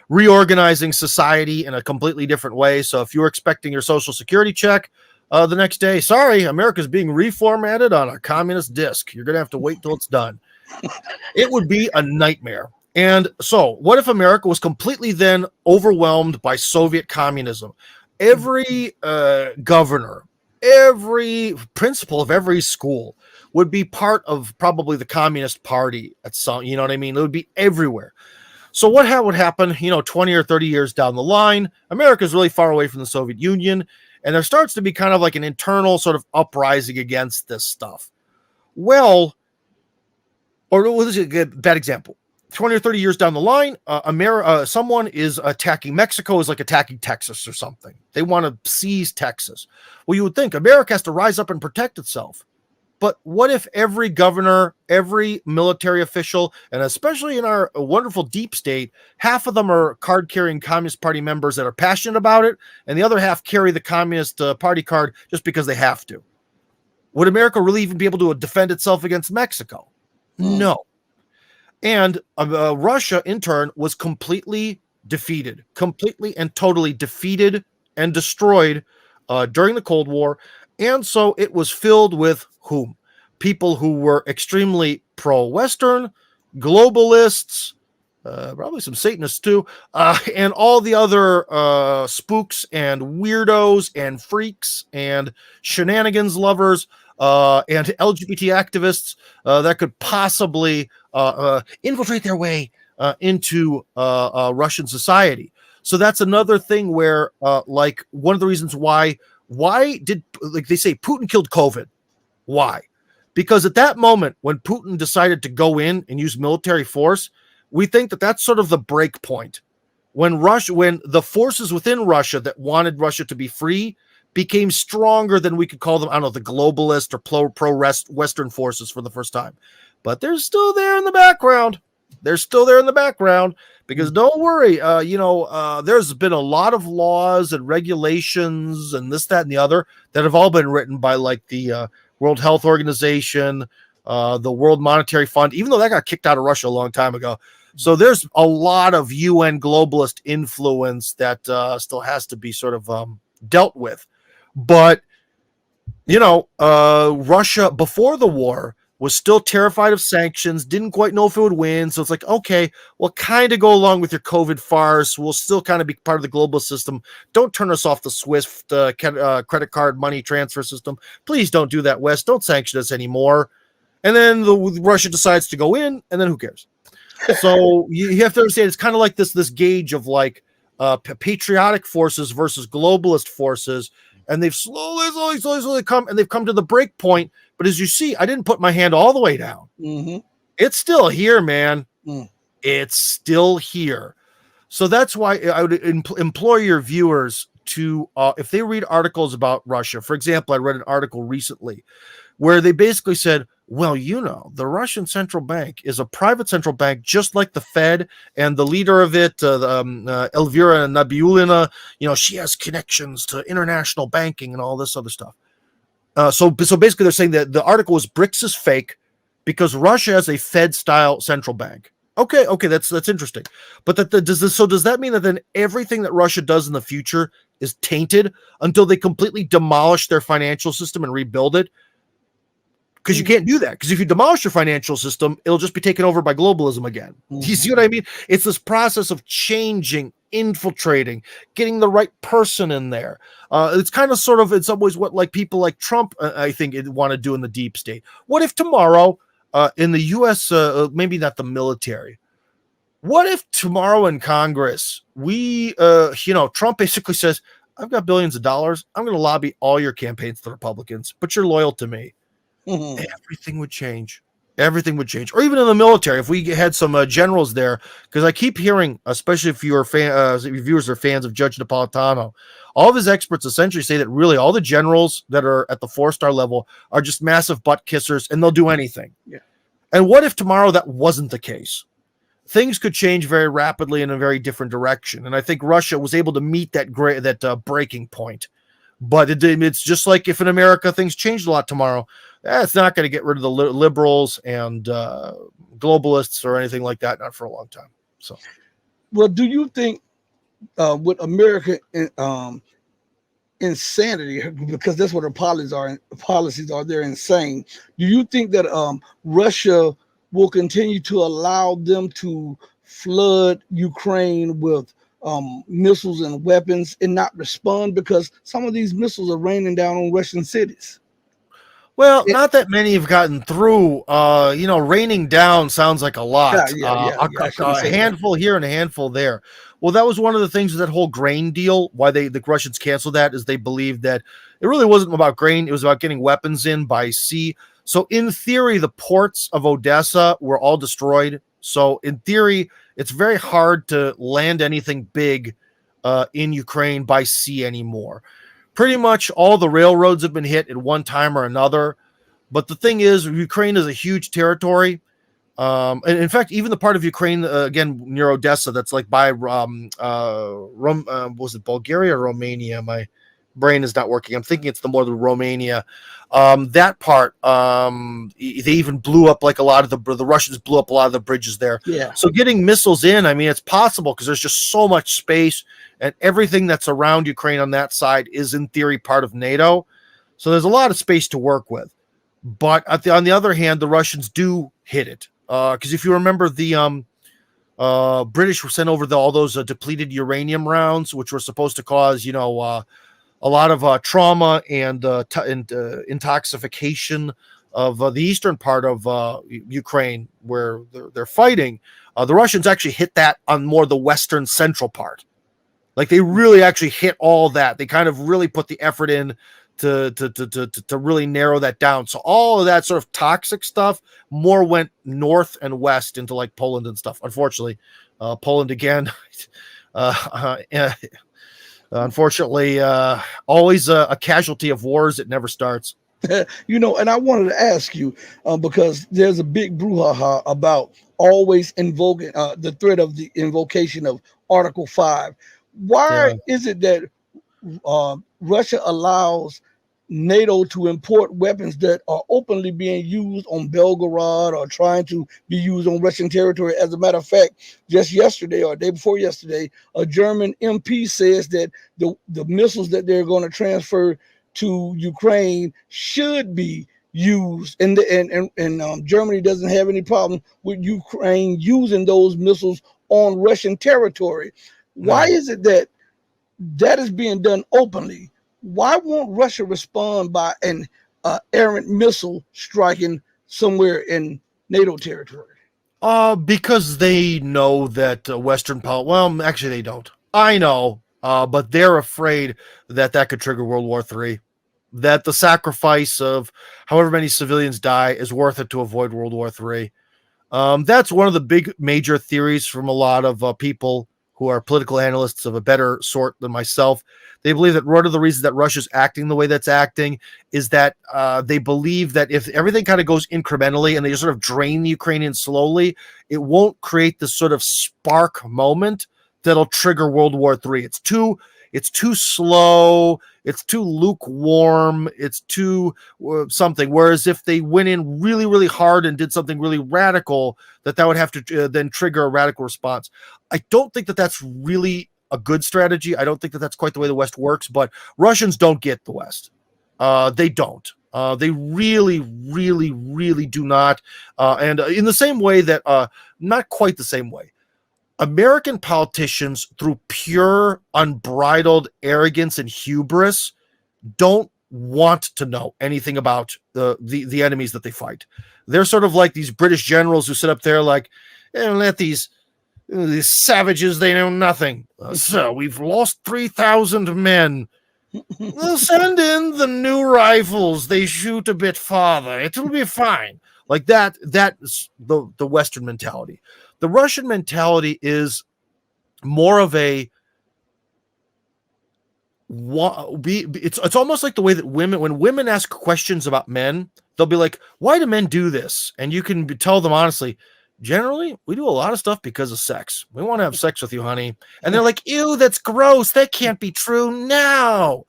reorganizing society in a completely different way. So if you were expecting your Social Security check the next day, sorry, America's being reformatted on a communist disk. You're going to have to wait till it's done. It would be a nightmare. And so, what if America was completely then overwhelmed by Soviet communism? Every governor, every principal of every school would be part of probably the Communist Party at some, you know what I mean? It would be everywhere. So what would happen, 20 or 30 years down the line? America's really far away from the Soviet Union, and there starts to be kind of like an internal sort of uprising against this stuff. Well, or what is a bad example? 20 or 30 years down the line, someone is attacking Mexico, is like attacking Texas or something. They want to seize Texas. Well, you would think America has to rise up and protect itself. But what if every governor, every military official, and especially in our wonderful deep state, half of them are card-carrying Communist Party members that are passionate about it, and the other half carry the Communist Party card just because they have to? Would America really even be able to defend itself against Mexico? No. And Russia, in turn, was completely defeated, completely and totally defeated and destroyed during the Cold War. And so it was filled with whom? People who were extremely pro-Western, globalists, probably some Satanists too, and all the other spooks and weirdos and freaks and shenanigans lovers and LGBT activists that could possibly infiltrate their way into Russian society. So that's another thing where, like, one of the reasons why did, like they say, Putin killed COVID? Why? Because at that moment, when Putin decided to go in and use military force, we think that that's sort of the break point. When the forces within Russia that wanted Russia to be free became stronger than we could call them, I don't know, the globalist or pro-Western forces for the first time. But they're still there in the background. They're still there in the background because don't worry, there's been a lot of laws and regulations and this, that, and the other that have all been written by like the World Health Organization, the World Monetary Fund, even though that got kicked out of Russia a long time ago. So there's a lot of UN globalist influence that still has to be sort of dealt with. But, Russia before the war was still terrified of sanctions, didn't quite know if it would win. So it's like, okay, we'll kind of go along with your COVID farce. We'll still kind of be part of the global system. Don't turn us off the SWIFT credit card money transfer system. Please don't do that, West. Don't sanction us anymore. And then Russia decides to go in, and then who cares? So you have to understand, it's kind of like this gauge of like patriotic forces versus globalist forces. And they've slowly come, and they've come to the break point. But as you see, I didn't put my hand all the way down. Mm-hmm. It's still here, man. Mm. It's still here. So that's why I would implore your viewers to, if they read articles about Russia, for example, I read an article recently where they basically said, well, the Russian central bank is a private central bank, just like the Fed, and the leader of it, Elvira Nabiullina, she has connections to international banking and all this other stuff. So basically they're saying that the article was BRICS is fake because Russia has a Fed-style central bank. Okay, that's interesting. But does that mean that then everything that Russia does in the future is tainted until they completely demolish their financial system and rebuild it? Because you can't do that. Because if you demolish your financial system, it'll just be taken over by globalism again. You see what I mean? It's this process of changing, infiltrating, getting the right person in there. It's kind of sort of in some ways what like people like Trump, I think, want to do in the deep state. What if tomorrow in the U.S., maybe not the military, What if tomorrow in Congress, Trump basically says, I've got billions of dollars. I'm going to lobby all your campaigns to the Republicans, but you're loyal to me. Mhm. Everything would change. Everything would change. Or even in the military, if we had some generals there, because I keep hearing, especially if your viewers are fans of Judge Napolitano, all of his experts essentially say that really all the generals that are at the 4-star level are just massive butt kissers and they'll do anything. Yeah. And what if tomorrow that wasn't the case? Things could change very rapidly in a very different direction. And I think Russia was able to meet that breaking point. But it's just like if in America things changed a lot tomorrow, it's not going to get rid of the liberals and globalists or anything like that, not for a long time. So, Well, do you think with American insanity, because that's what her policies are, they're insane. Do you think that Russia will continue to allow them to flood Ukraine with missiles and weapons and not respond? Because some of these missiles are raining down on Russian cities. well, not that many have gotten through. Raining down sounds like a Yeah, lot. yeah. I shouldn't A say that. handful here and a handful there. Well, that was one of the things with that whole grain deal. Why the Russians canceled that is they believed that it really wasn't about grain; it was about getting weapons in by sea. So, in theory, the ports of Odessa were all destroyed. So, in theory, it's very hard to land anything big in Ukraine by sea anymore. Pretty much all the railroads have been hit at one time or another. But the thing is, Ukraine is a huge territory. And in fact, even the part of Ukraine, again, near Odessa, that's like by, was it Bulgaria or Romania? My brain is not working. I'm thinking it's the more the Romania. That part, they even blew up like a lot of the Russians blew up a lot of the bridges there. Yeah. So getting missiles in, I mean, it's possible because there's just so much space and everything that's around Ukraine on that side is in theory part of NATO. So there's a lot of space to work with. But on the other hand, the Russians do hit it. Because if you remember, the British were sent over all those depleted uranium rounds, which were supposed to cause, a lot of trauma and intoxication of the eastern part of Ukraine where they're fighting. The Russians actually hit that on more the western central part. Like they really actually hit all that. They kind of really put the effort in to really narrow that down. So all of that sort of toxic stuff more went north and west into like Poland and stuff. Unfortunately, Poland again, unfortunately, always a casualty of wars. It never starts. And I wanted to ask you because there's a big brouhaha about always invoking the threat of the invocation of Article 5. Why Yeah. is it that Russia allows NATO to import weapons that are openly being used on Belgorod or trying to be used on Russian territory? As a matter of fact, just yesterday or day before yesterday, a German MP says that the missiles that they're going to transfer to Ukraine should be used, and Germany doesn't have any problem with Ukraine using those missiles on Russian territory. Why is it that is being done openly? Why won't Russia respond by an errant missile striking somewhere in NATO territory? Because they know that Western power. Well, actually, they don't. I know, but they're afraid that could trigger World War III. That the sacrifice of however many civilians die is worth it to avoid World War III. That's one of the big major theories from a lot of people who are political analysts of a better sort than myself. They believe that one of the reasons that Russia's acting the way that's acting is that they believe that if everything kind of goes incrementally and they just sort of drain the Ukrainians slowly, it won't create this sort of spark moment that'll trigger World War III. It's too slow. It's too lukewarm. It's too something. Whereas if they went in really, really hard and did something really radical, that would have to then trigger a radical response. I don't think that that's really a good strategy. I don't think that that's quite the way the West works, but Russians don't get the West. They don't. They really, really, really do not. And in the same way that, not quite the same way, American politicians, through pure, unbridled arrogance and hubris, don't want to know anything about the enemies that they fight. They're sort of like these British generals who sit up there like, let these These savages, they know nothing. So we've lost 3,000 men. They'll send in the new rifles. They shoot a bit farther. It'll be fine. Like that. That's the Western mentality. The Russian mentality is more of a it's almost like the way that when women ask questions about men, they'll be like, why do men do this? And you can tell them honestly, generally we do a lot of stuff because of sex. We want to have sex with you, honey. And they're like, ew, that's gross, that can't be true. No.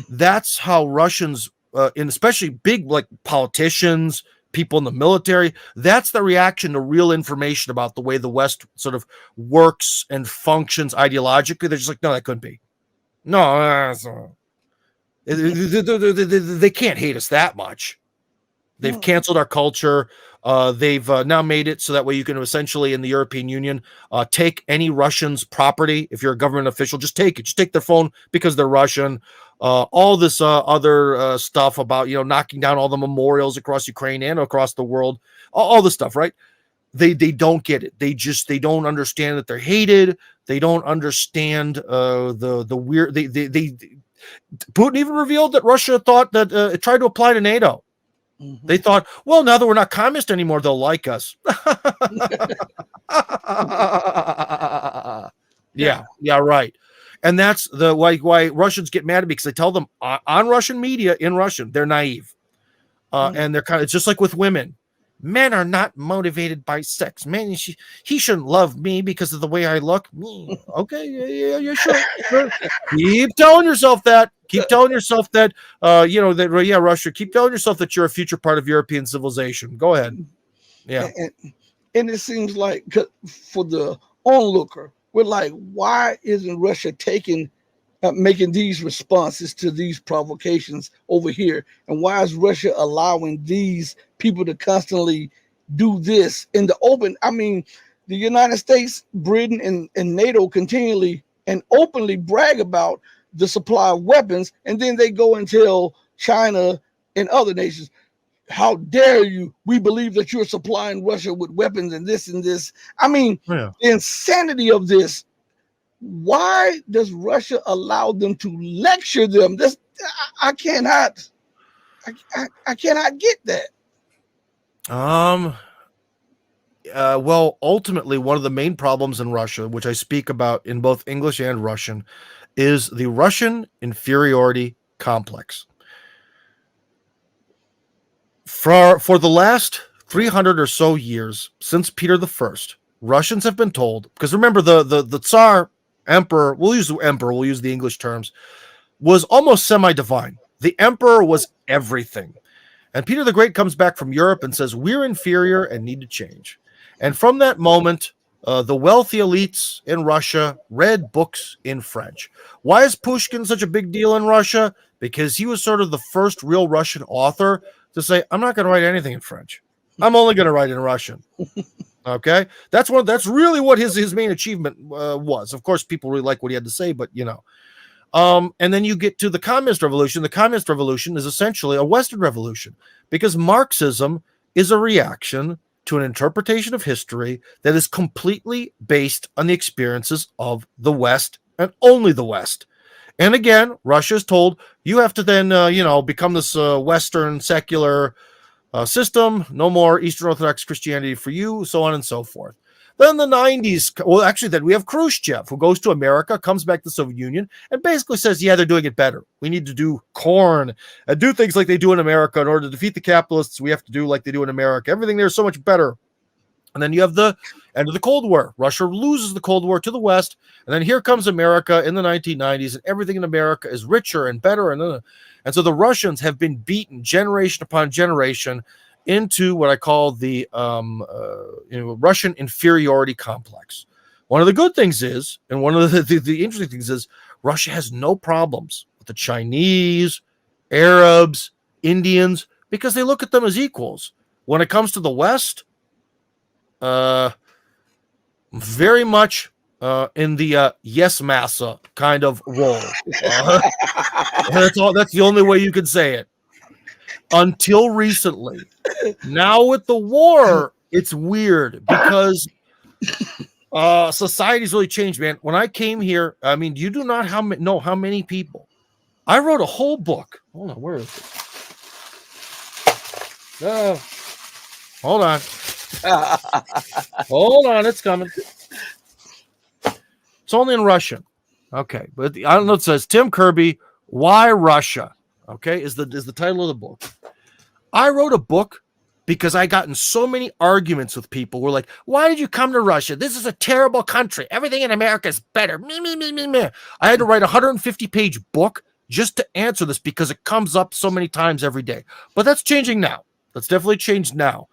That's how Russians and especially big like politicians, people in the military, that's the reaction to real information about the way the West sort of works and functions ideologically. They're just like, no, that couldn't be. No, they can't hate us that much. They've canceled our culture. They've now made it so that way you can essentially, in the European Union, take any Russian's property. If you're a government official, just take it. Just take their phone because they're Russian. All this other stuff about, knocking down all the memorials across Ukraine and across the world. All this stuff, right? They don't get it. They don't understand that they're hated. They don't understand the weird. Putin even revealed that Russia thought that it tried to apply to NATO. Mm-hmm. They thought, well, now that we're not communist anymore, they'll like us. Yeah, right. And that's the why Russians get mad at me, because I tell them on Russian media in Russian, they're naive, and they're it's just like with women. Men are not motivated by sex. Man, he shouldn't love me because of the way I look. Okay, yeah, sure. Keep telling yourself that. Keep telling yourself that. Russia. Keep telling yourself that you're a future part of European civilization. Go ahead. Yeah. And it seems like for the onlooker, we're like, why isn't Russia making these responses to these provocations over here? And why is Russia allowing these people to constantly do this in the open? I mean, the United States, Britain, and NATO continually and openly brag about the supply of weapons, and then they go and tell China and other nations, how dare you? We believe that you're supplying Russia with weapons and this and this. I mean, the insanity of this. Why does Russia allow them to lecture them? This I cannot get that. Well, ultimately, one of the main problems in Russia, which I speak about in both English and Russian, is the Russian inferiority complex. For the last 300 or so years, since Peter I, Russians have been told, because remember the Tsar, Emperor, we'll use the English terms, was almost semi-divine. The emperor was everything. And Peter the Great comes back from Europe and says, we're inferior and need to change. And from that moment, the wealthy elites in Russia read books in French. Why is Pushkin such a big deal in Russia? Because he was sort of the first real Russian author to say, I'm not going to write anything in French. I'm only going to write in Russian. Okay, that's really what his main achievement was. Of course, people really like what he had to say, but and then you get to the communist revolution. The communist revolution is essentially a Western revolution, because Marxism is a reaction to an interpretation of history that is completely based on the experiences of the West and only the West. And again, Russia is told, you have to then become this Western secular system, no more Eastern Orthodox Christianity for you, so on and so forth. Then the 90s, well, actually, then we have Khrushchev, who goes to America, comes back to the Soviet Union, and basically says, yeah, they're doing it better. We need to do corn and do things like they do in America. In order to defeat the capitalists, we have to do like they do in America. Everything there is so much better. And then you have the end of the Cold War. Russia loses the Cold War to the West, and then here comes America in the 1990s, and everything in America is richer and better. And so the Russians have been beaten generation upon generation into what I call the Russian inferiority complex. One of the good things is, and one of the interesting things is, Russia has no problems with the Chinese, Arabs, Indians, because they look at them as equals. When it comes to the West, very much in the yes massa kind of role. That's the only way you can say it. Until recently. Now with the war, it's weird because Society's really changed, man. When I came here, I mean, you do not know how many people. I wrote a whole book. Hold on, where is it? Hold on. Hold on, it's coming. It's only in Russian. Okay, but I don't know. It says Tim Kirby, Why Russia? Okay, is the title of the book. I wrote a book because I got in so many arguments with people who were like, why did you come to Russia? This is a terrible country. Everything in America is better. Me. I had to write a 150-page book just to answer this because it comes up so many times every day. But that's changing now. That's definitely changed now.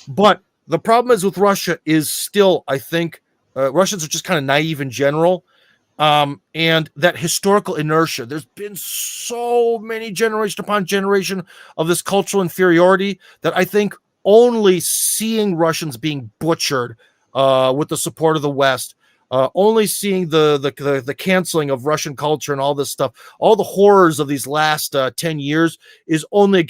But the problem is with Russia is still, I think, Russians are just kind of naive in general. And that historical inertia. There's been so many generation upon generation of this cultural inferiority that I think only seeing Russians being butchered with the support of the West, only seeing the canceling of Russian culture and all this stuff, all the horrors of these last 10 years is only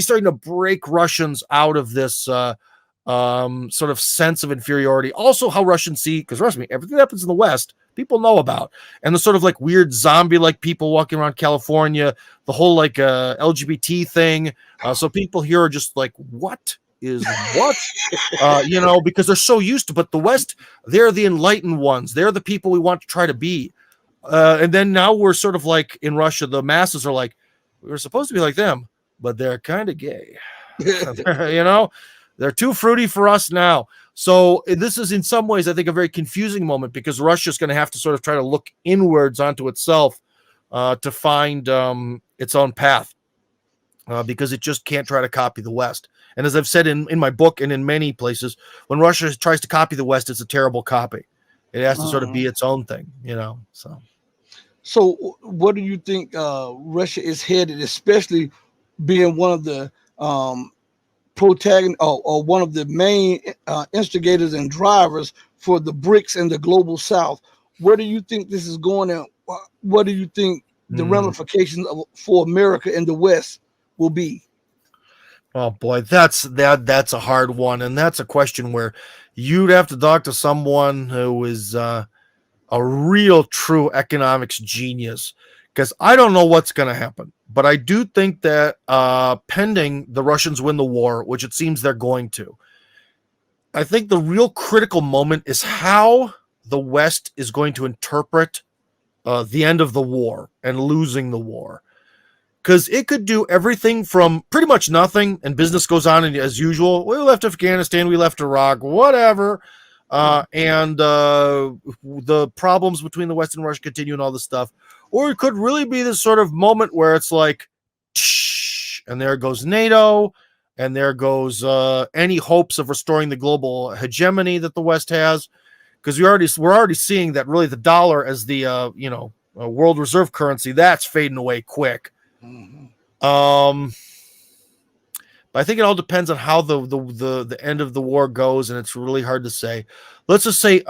starting to break Russians out of this sort of sense of inferiority. Also, how Russians see, because trust me, everything that happens in the West, people know about, and the sort of like weird zombie-like people walking around California, the whole like LGBT thing. So people here are just like, what is what? Because they're so used to. But the West, they're the enlightened ones. They're the people we want to try to be. And then now we're sort of like in Russia, the masses are like, we're supposed to be like them, but they're kind of gay. They're too fruity for us now. So this is in some ways, I think, a very confusing moment because Russia's going to have to sort of try to look inwards onto itself to find its own path because it just can't try to copy the West. And as I've said in my book and in many places, when Russia tries to copy the West, it's a terrible copy. It has to sort of be its own thing, So what do you think Russia is headed, especially being one of the protagonist or one of the main instigators and drivers for the BRICS and the global South? Where do you think this is going, and what do you think the ramifications for America and the West will be? Oh boy, that's a hard one, and that's a question where you'd have to talk to someone who is a real true economics genius, because I don't know what's going to happen. But I do think that pending the Russians win the war, which it seems they're going to, I think the real critical moment is how the West is going to interpret the end of the war and losing the war. Because it could do everything from pretty much nothing and business goes on as usual. We left Afghanistan, we left Iraq, whatever. And the problems between the West and Russia continue and all this stuff. Or it could really be this sort of moment where it's like, and there goes NATO, and there goes any hopes of restoring the global hegemony that the West has. Because we're already seeing that really the dollar as the world reserve currency, that's fading away quick. But I think it all depends on how the end of the war goes, and it's really hard to say. Let's just say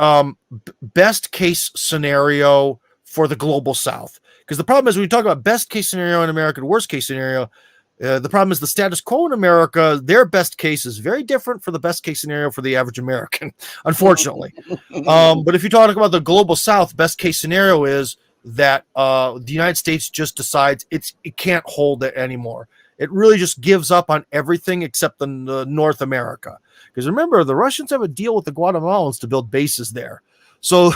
best case scenario for the global South, because the problem is when you talk about best case scenario in America and worst case scenario, the problem is the status quo in America. Their best case is very different for the best case scenario for the average American, unfortunately. But if you talk about the global South, best case scenario is that the United States just decides it can't hold it anymore. It really just gives up on everything except the North America. Because remember, the Russians have a deal with the Guatemalans to build bases there. So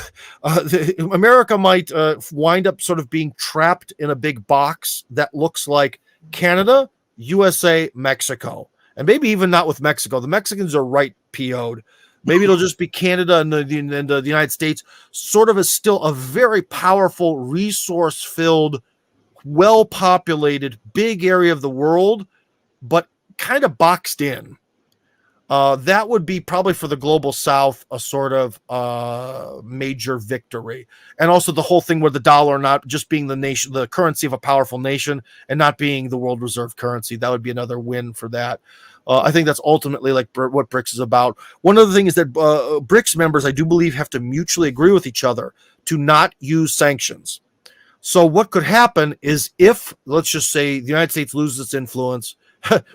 America might wind up sort of being trapped in a big box that looks like Canada, USA, Mexico. And maybe even not with Mexico. The Mexicans are right PO'd. Maybe it'll just be Canada and the United States, sort of as still a very powerful, resource-filled, well-populated, big area of the world, but kind of boxed in. That would be probably for the global South a sort of major victory. And also the whole thing where the dollar not just being the currency of a powerful nation and not being the world reserve currency. That would be another win for that. I think that's ultimately like what BRICS is about. One other thing is that BRICS members, I do believe, have to mutually agree with each other to not use sanctions. So what could happen is if, let's just say, the United States loses its influence,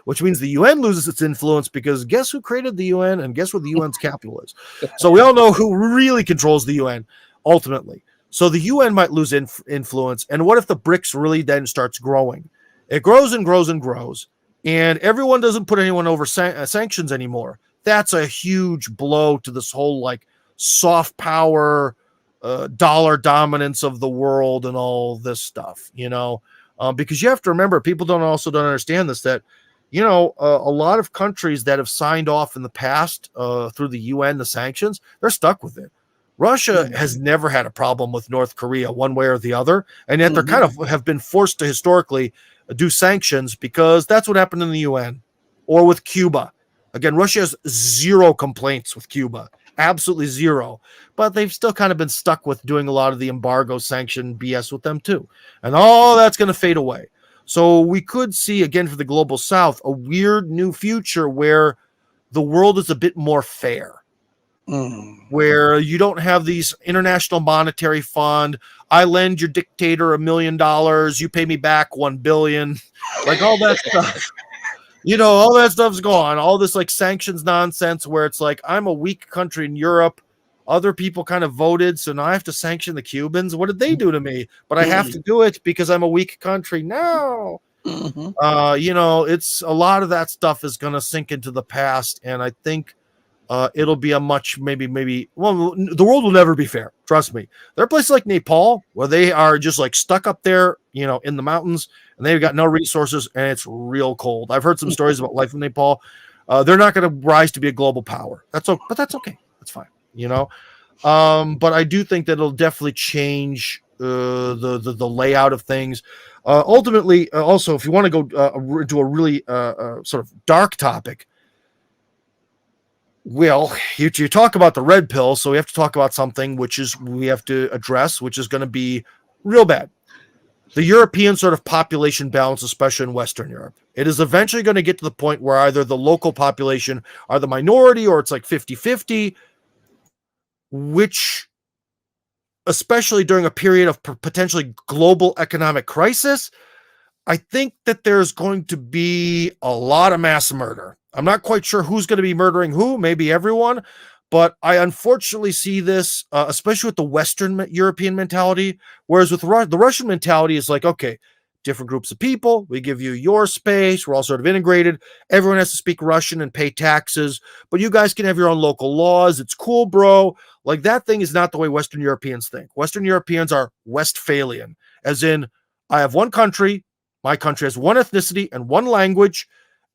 which means the UN loses its influence because guess who created the UN and guess what the UN's capital is? So we all know who really controls the UN ultimately. So the UN might lose influence. And what if the BRICS really then starts growing? It grows and grows and grows, and everyone doesn't put anyone over sanctions anymore. That's a huge blow to this whole like soft power, dollar dominance of the world and all this stuff, because you have to remember, people don't understand this, that, a lot of countries that have signed off in the past through the UN, the sanctions, they're stuck with it. Russia has never had a problem with North Korea one way or the other, and yet they're kind of have been forced to historically do sanctions because that's what happened in the UN or with Cuba. Again, Russia has zero complaints with Cuba, absolutely zero, but they've still kind of been stuck with doing a lot of the embargo sanction BS with them too. And all that's going to fade away. So we could see, again, for the global South, a weird new future where the world is a bit more fair. Where you don't have these International Monetary Fund, I lend your dictator $1 million, you pay me back $1 billion, like all that stuff. All that stuff's gone. All this like sanctions nonsense where it's like, I'm a weak country in Europe. Other people kind of voted, so now I have to sanction the Cubans. What did they do to me? But I have to do it because I'm a weak country. No. It's a lot of that stuff is going to sink into the past, and I think it'll be a much maybe the world will never be fair. Trust me. There are places like Nepal where they are just like stuck up there, in the mountains, and they've got no resources, and it's real cold. I've heard some stories about life in Nepal. They're not going to rise to be a global power. But that's okay. That's fine. But I do think that it'll definitely change the layout of things. Ultimately, also, if you want to go into a really sort of dark topic, well, you talk about the red pill, so we have to talk about something we have to address, which is going to be real bad. The European sort of population balance, especially in Western Europe. It is eventually going to get to the point where either the local population are the minority or it's like 50-50, which, especially during a period of potentially global economic crisis, I think that there's going to be a lot of mass murder. I'm not quite sure who's going to be murdering who, maybe everyone, but I unfortunately see this, especially with the Western European mentality, whereas with the Russian mentality is like, okay, different groups of people, we give you your space, we're all sort of integrated, everyone has to speak Russian and pay taxes, but you guys can have your own local laws, it's cool, bro. Like, that thing is not the way Western Europeans think. Western Europeans are Westphalian, as in, I have one country, my country has one ethnicity and one language,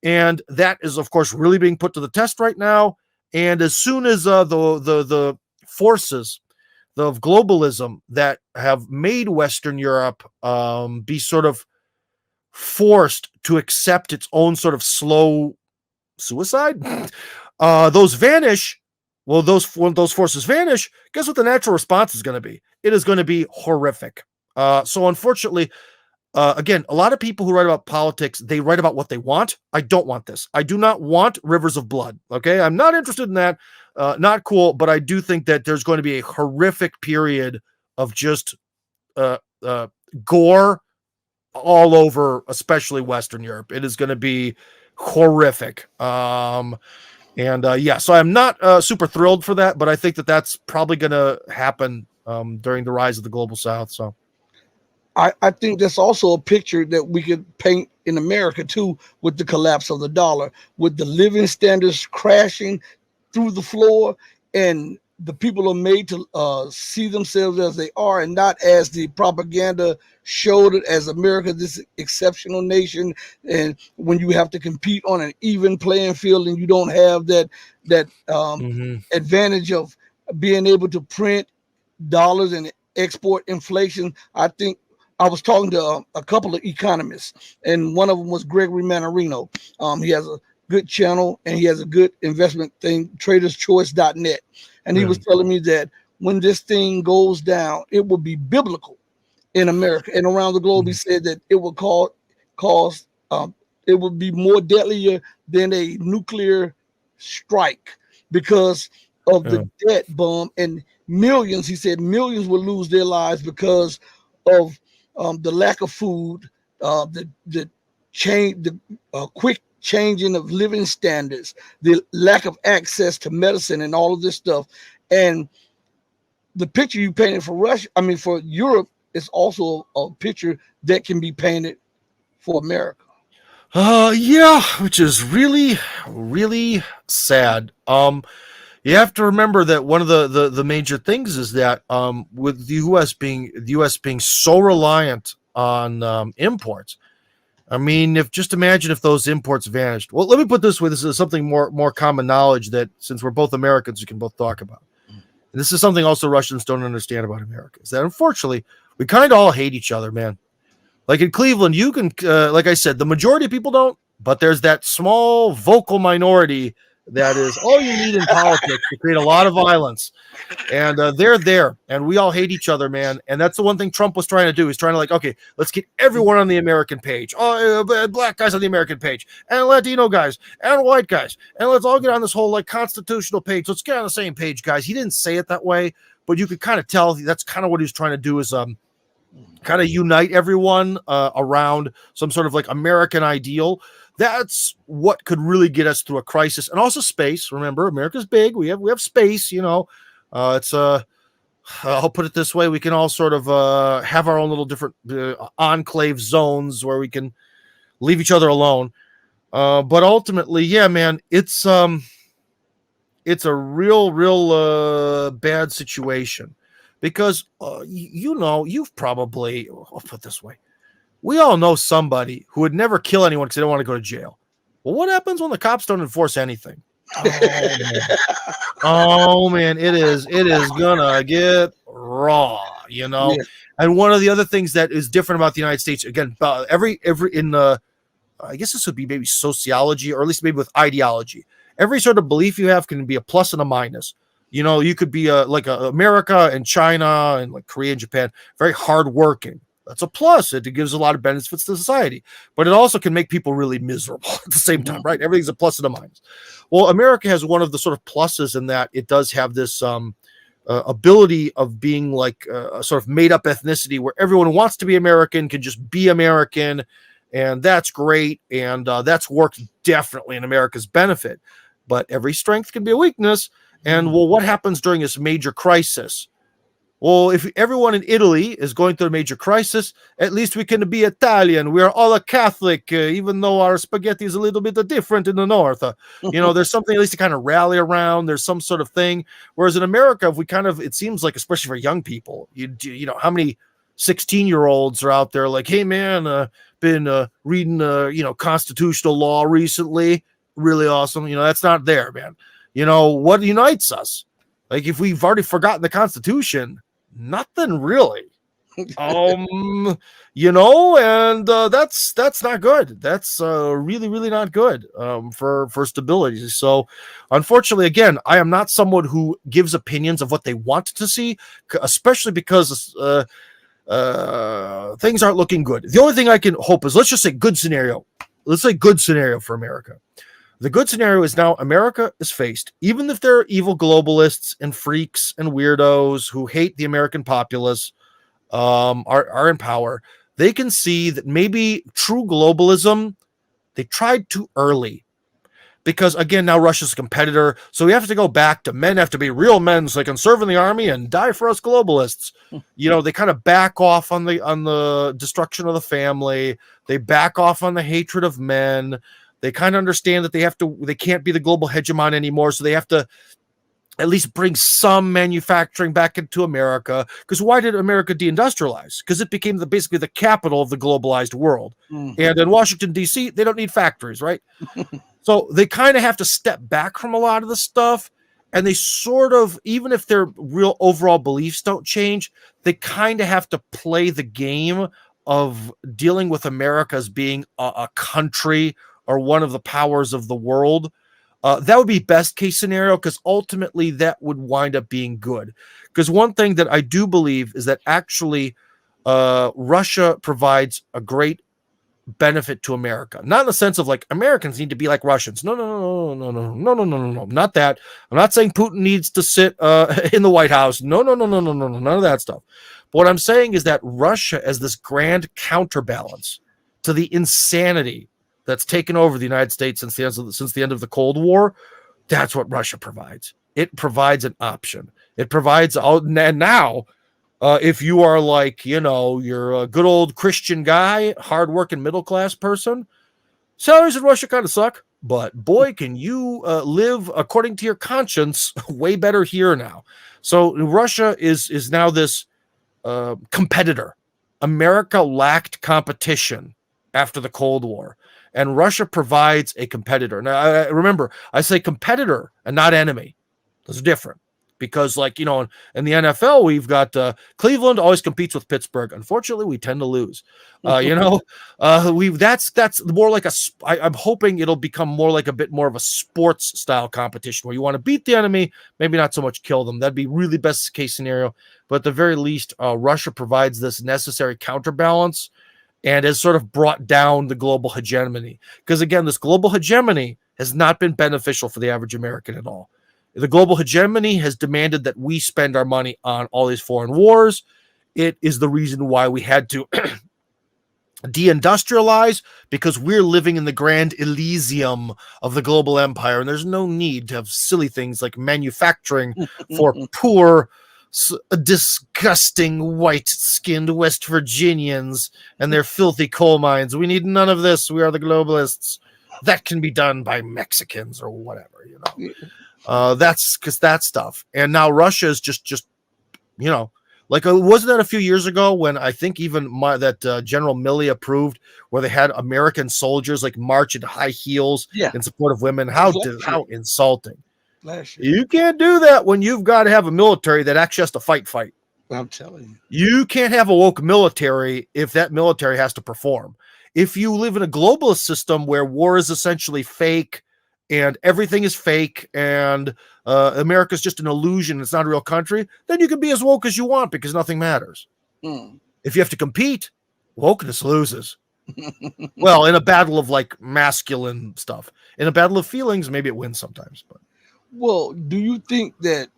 and that is, of course, really being put to the test right now. And as soon as the forces of globalism that have made Western Europe be sort of forced to accept its own sort of slow suicide, those vanish. Well, when those forces vanish, guess what the natural response is going to be? It is going to be horrific. So unfortunately, again, a lot of people who write about politics, they write about what they want. I don't want this. I do not want rivers of blood. Okay. I'm not interested in that. Not cool. But I do think that there's going to be a horrific period of just gore all over, especially Western Europe. It is going to be horrific. So I'm not super thrilled for that, but I think that that's probably going to happen during the rise of the global South. So I think that's also a picture that we could paint in America too, with the collapse of the dollar, with the living standards crashing through the floor, and the people are made to see themselves as they are and not as the propaganda showed it, as America, this exceptional nation. And when you have to compete on an even playing field and you don't have that advantage of being able to print dollars and export inflation, I think I was talking to a couple of economists, and one of them was Gregory Mannarino. He has a good channel and he has a good investment thing, traderschoice.net. And he was telling me that when this thing goes down, it will be biblical in America and around the globe. He said that it will cause it will be more deadlier than a nuclear strike because of the debt bomb, and millions, he said, millions will lose their lives because of the lack of food, the change, the quick changing of living standards, the lack of access to medicine, and all of this stuff. And the picture you painted for Russia, I mean for Europe, is also a picture that can be painted for America. Yeah, which is really, really sad. You have to remember that one of the major things is that with the U.S. being so reliant on imports. I mean, if just imagine if those imports vanished. Well, let me put it this way: this is something more common knowledge that since we're both Americans, we can both talk about. And this is something also Russians don't understand about America: is that unfortunately we kind of all hate each other, man. Like in Cleveland, you can, like I said, the majority of people don't, but there's that small vocal minority that is all you need in politics to create a lot of violence. And they're there, and we all hate each other, man. And that's the one thing Trump was trying to do. He's trying to like, okay, let's get everyone on the American page. Oh, black guys on the American page, and Latino guys, and white guys, and let's all get on this whole like constitutional page. Let's get on the same page, guys. He didn't say it that way, but you could kind of tell that's kind of what he's trying to do is kind of unite everyone around some sort of like American ideal. That's what could really get us through a crisis, and also space. Remember, America's big. We have space. You know, it's I'll put it this way: we can all sort of have our own little different enclave zones where we can leave each other alone. But ultimately, yeah, man, it's a real bad situation. Because, you know, you've probably, I'll put it this way, we all know somebody who would never kill anyone because they don't want to go to jail. Well, what happens when the cops don't enforce anything? Oh, man, it is going to get raw, you know? Yeah. And one of the other things that is different about the United States, again, every in the, I guess this would be maybe sociology, or at least maybe with ideology. Every sort of belief you have can be a plus and a minus. You know, you could be like America and China and like Korea and Japan, very hardworking. That's a plus. It gives a lot of benefits to society, but it also can make people really miserable at the same time, right? Everything's a plus and a minus. Well, America has one of the sort of pluses in that it does have this ability of being like a sort of made up ethnicity where everyone wants to be American, can just be American, and that's great. And that's worked definitely in America's benefit. But every strength can be a weakness. And well, what happens during this major crisis? Well, if everyone in Italy is going through a major crisis, at least we can be Italian. We are all a Catholic, even though our spaghetti is a little bit different in the north. You know, there's something at least to kind of rally around. There's some sort of thing. Whereas in America, if we kind of, it seems like, especially for young people, you know, how many 16-year-olds are out there like, hey, man, been reading, you know, constitutional law recently. Really awesome. You know, that's not there, man. You know, what unites us? Like, if we've already forgotten the Constitution, nothing really. You know, and that's not good. That's really, really not good for stability. So, unfortunately, again, I am not someone who gives opinions of what they want to see, especially because things aren't looking good. The only thing I can hope is, let's just say good scenario. Let's say good scenario for America. The good scenario is now America is faced, even if there are evil globalists and freaks and weirdos who hate the American populace, are in power. They can see that maybe true globalism, they tried too early. Because, again, now Russia's a competitor, so we have to go back to men have to be real men so they can serve in the army and die for us globalists. You know, they kind of back off on the destruction of the family. They back off on the hatred of men. They kind of understand that they can't be the global hegemon anymore, so they have to at least bring some manufacturing back into America. Because why did America deindustrialize? Because it became basically the capital of the globalized world. And in Washington, D.C., they don't need factories, right? So they kind of have to step back from a lot of the stuff, and they sort of, even if their real overall beliefs don't change, they kind of have to play the game of dealing with America as being a country or one of the powers of the world. That would be best case scenario, because ultimately that would wind up being good. Because one thing that I do believe is that actually Russia provides a great benefit to America. Not in the sense of like Americans need to be like Russians. No, not that. I'm not saying Putin needs to sit in the White House. No, none of that stuff. But what I'm saying is that Russia, as this grand counterbalance to the insanity that's taken over the United States since the end of the Cold War, that's what Russia provides. It provides an option. It provides, and now, if you are like, you're a good old Christian guy, hardworking middle class person, salaries in Russia kind of suck, but boy, can you live according to your conscience way better here now. So Russia is now this competitor. America lacked competition after the Cold War, and Russia provides a competitor. Now, remember, I say competitor and not enemy. Those are different. Because, in the NFL, we've got Cleveland always competes with Pittsburgh. Unfortunately, we tend to lose. That's more like I'm hoping it'll become more like a bit more of a sports style competition where you want to beat the enemy, maybe not so much kill them. That'd be really best case scenario. But at the very least, Russia provides this necessary counterbalance and has sort of brought down the global hegemony. Because again, this global hegemony has not been beneficial for the average American at all. The global hegemony has demanded that we spend our money on all these foreign wars. It is the reason why we had to deindustrialize, because we're living in the grand Elysium of the global empire, and there's no need to have silly things like manufacturing for poor, disgusting, white-skinned West Virginians and their filthy coal mines. We need none of this. We are the globalists. That can be done by Mexicans or whatever, That's because that stuff. And now Russia is just wasn't that a few years ago when I think even General Milley approved, where they had American soldiers march in high heels in support of women? How insulting. You can't do that when you've got to have a military that actually has to fight. I'm telling you. You can't have a woke military if that military has to perform. If you live in a globalist system where war is essentially fake, and everything is fake, and America's just an illusion, it's not a real country, then you can be as woke as you want because nothing matters. If you have to compete, wokeness loses. Well, in a battle of masculine stuff. In a battle of feelings, maybe it wins sometimes. But well, do you think that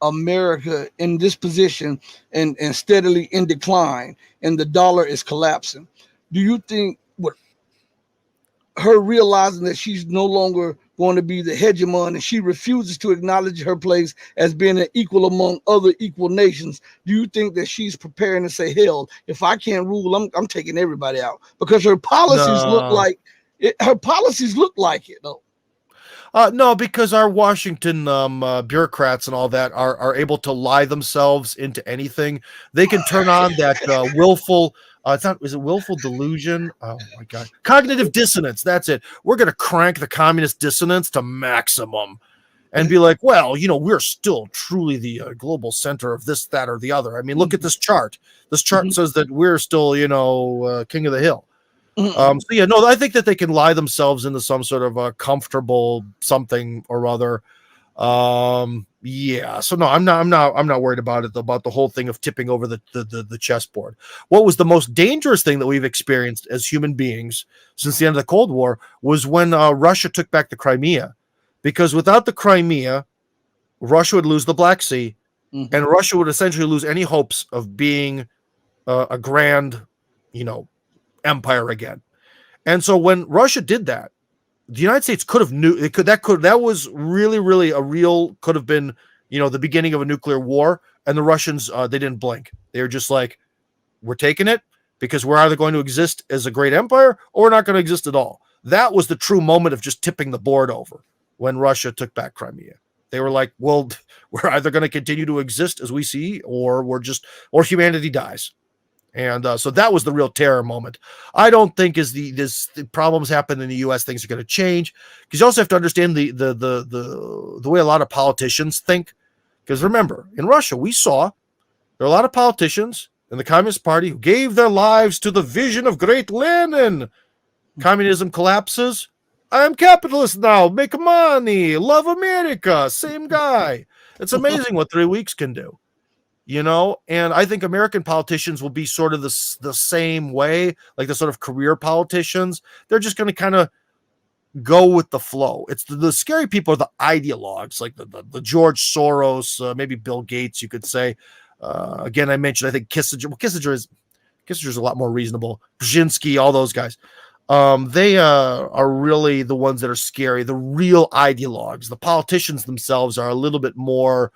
America in this position and steadily in decline, and the dollar is collapsing, do you think her realizing that she's no longer going to be the hegemon and she refuses to acknowledge her place as being an equal among other equal nations, do you think that she's preparing to say, hell, if I can't rule, I'm taking everybody out? Because her policies look like it, though. No, because our Washington bureaucrats and all that are able to lie themselves into anything. They can turn on that willful. Is it willful delusion? Oh my God. Cognitive dissonance. That's it. We're going to crank the communist dissonance to maximum and be like, well, we're still truly the global center of this, that, or the other. I mean, look at this chart. This chart says that we're still, king of the hill. I think that they can lie themselves into some sort of a comfortable something or other. So no, I'm not worried about the whole thing of tipping over the chessboard. What was the most dangerous thing that we've experienced as human beings since the end of the Cold War was when Russia took back the Crimea, because without the Crimea, Russia would lose the Black Sea, and Russia would essentially lose any hopes of being a grand, empire again. And so when Russia did that, the United States could have that was really could have been, the beginning of a nuclear war. And the Russians, they didn't blink. They were just like, we're taking it because we're either going to exist as a great empire or we're not going to exist at all. That was the true moment of just tipping the board over when Russia took back Crimea. They were like, well, we're either going to continue to exist as we see, or or humanity dies. And so that was the real terror moment. I don't think the problems happen in the U.S., things are going to change, because you also have to understand the way a lot of politicians think. Because remember, in Russia, we saw there are a lot of politicians in the Communist Party who gave their lives to the vision of great Lenin. Communism collapses. I am capitalist now. Make money. Love America. Same guy. It's amazing what 3 weeks can do. And I think American politicians will be sort of the same way, like the sort of career politicians. They're just going to kind of go with the flow. It's the scary people are the ideologues, like the George Soros, maybe Bill Gates, you could say. Again, I mentioned, I think Kissinger. Well, Kissinger Kissinger's a lot more reasonable. Brzezinski, all those guys. They are really the ones that are scary. The real ideologues, the politicians themselves, are a little bit more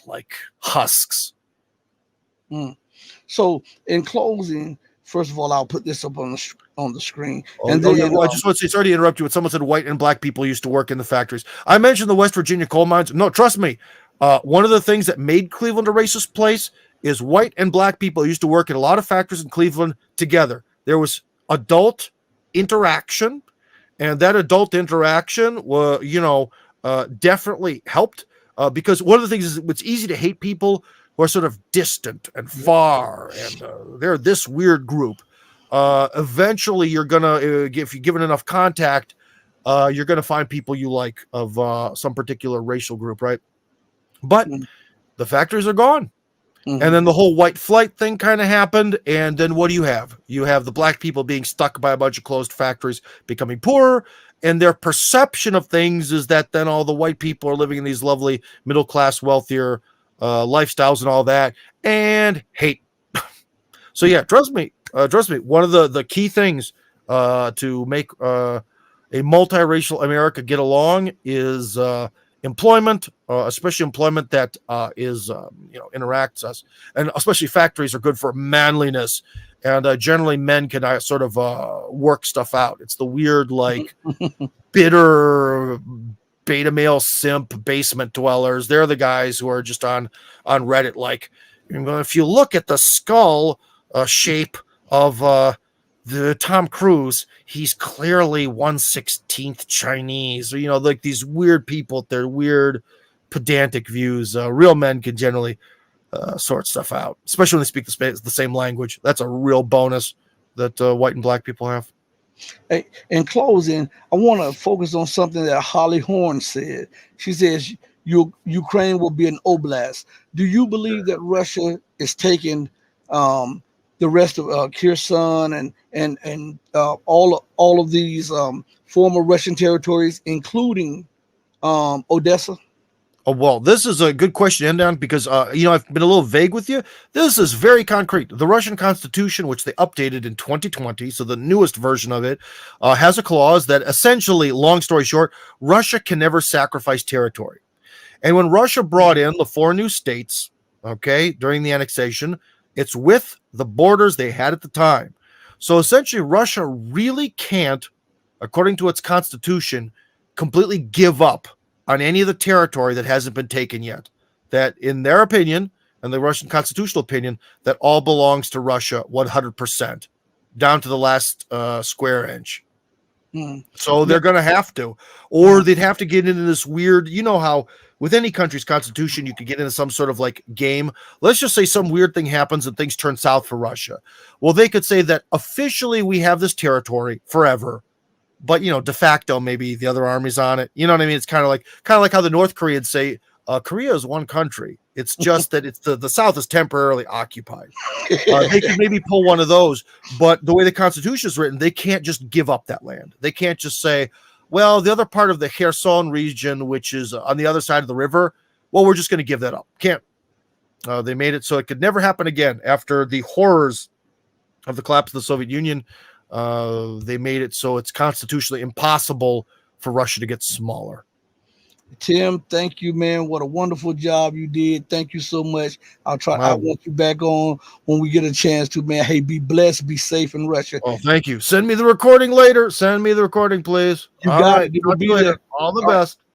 like husks. So, in closing, first of all, I'll put this up on the screen. I just want to say, sorry to interrupt you, when someone said white and black people used to work in the factories. I mentioned the West Virginia coal mines. No, trust me. One of the things that made Cleveland a racist place is white and black people used to work in a lot of factories in Cleveland together. There was adult interaction, and that adult interaction definitely helped, because one of the things is it's easy to hate people who are sort of distant and far, and they're this weird group. Eventually you're gonna, if you're given enough contact, you're gonna find people you like of some particular racial group, right? But the factories are gone. And then the whole white flight thing kind of happened. And then what do you have? You have the black people being stuck by a bunch of closed factories, becoming poorer. And their perception of things is that then all the white people are living in these lovely middle-class, wealthier lifestyles and all that, and hate. So yeah, trust me. One of the key things to make a multiracial America get along is employment, especially employment that interacts us, and especially factories are good for manliness, and generally men can sort of work stuff out. It's the weird, like, bitter beta male simp basement dwellers. They're the guys who are just on Reddit, like, if you look at the skull shape of the Tom Cruise, he's clearly 1/16 Chinese, or like these weird people with their weird pedantic views. Real men can generally sort stuff out, especially when they speak the same language. That's a real bonus that white and black people have. Hey, in closing, I want to focus on something that Holly Horn said. She says Ukraine will be an oblast. Do you believe that Russia is taking the rest of Kherson and all of these former Russian territories, including Odessa? Oh, well, this is a good question to end on because, I've been a little vague with you. This is very concrete. The Russian Constitution, which they updated in 2020, so the newest version of it, has a clause that essentially, long story short, Russia can never sacrifice territory. And when Russia brought in the 4 new states, during the annexation, it's with the borders they had at the time. So essentially, Russia really can't, according to its constitution, completely give up on any of the territory that hasn't been taken yet. That, in their opinion, and the Russian constitutional opinion, that all belongs to Russia 100%, down to the last square inch. So they're going to have to, or they'd have to get into this weird, how with any country's constitution, you could get into some sort of like game. Let's just say some weird thing happens and things turn south for Russia. Well, they could say that officially we have this territory forever, but de facto maybe the other army's on it. You know what I mean? It's kind of like how the North Koreans say Korea is one country. It's just that it's the South is temporarily occupied. They could maybe pull one of those, but the way the Constitution is written, they can't just give up that land. They can't just say, well, the other part of the Kherson region, which is on the other side of the river, well, we're just going to give that up. Can't. They made it so it could never happen again. After the horrors of the collapse of the Soviet Union, they made it so it's constitutionally impossible for Russia to get smaller. Tim, thank you, man. What a wonderful job you did. Thank you so much. I want you back on when we get a chance to, man. Hey, be blessed, be safe in Russia. Oh, thank you. Send me the recording later. Send me the recording, please. You got it. All the best.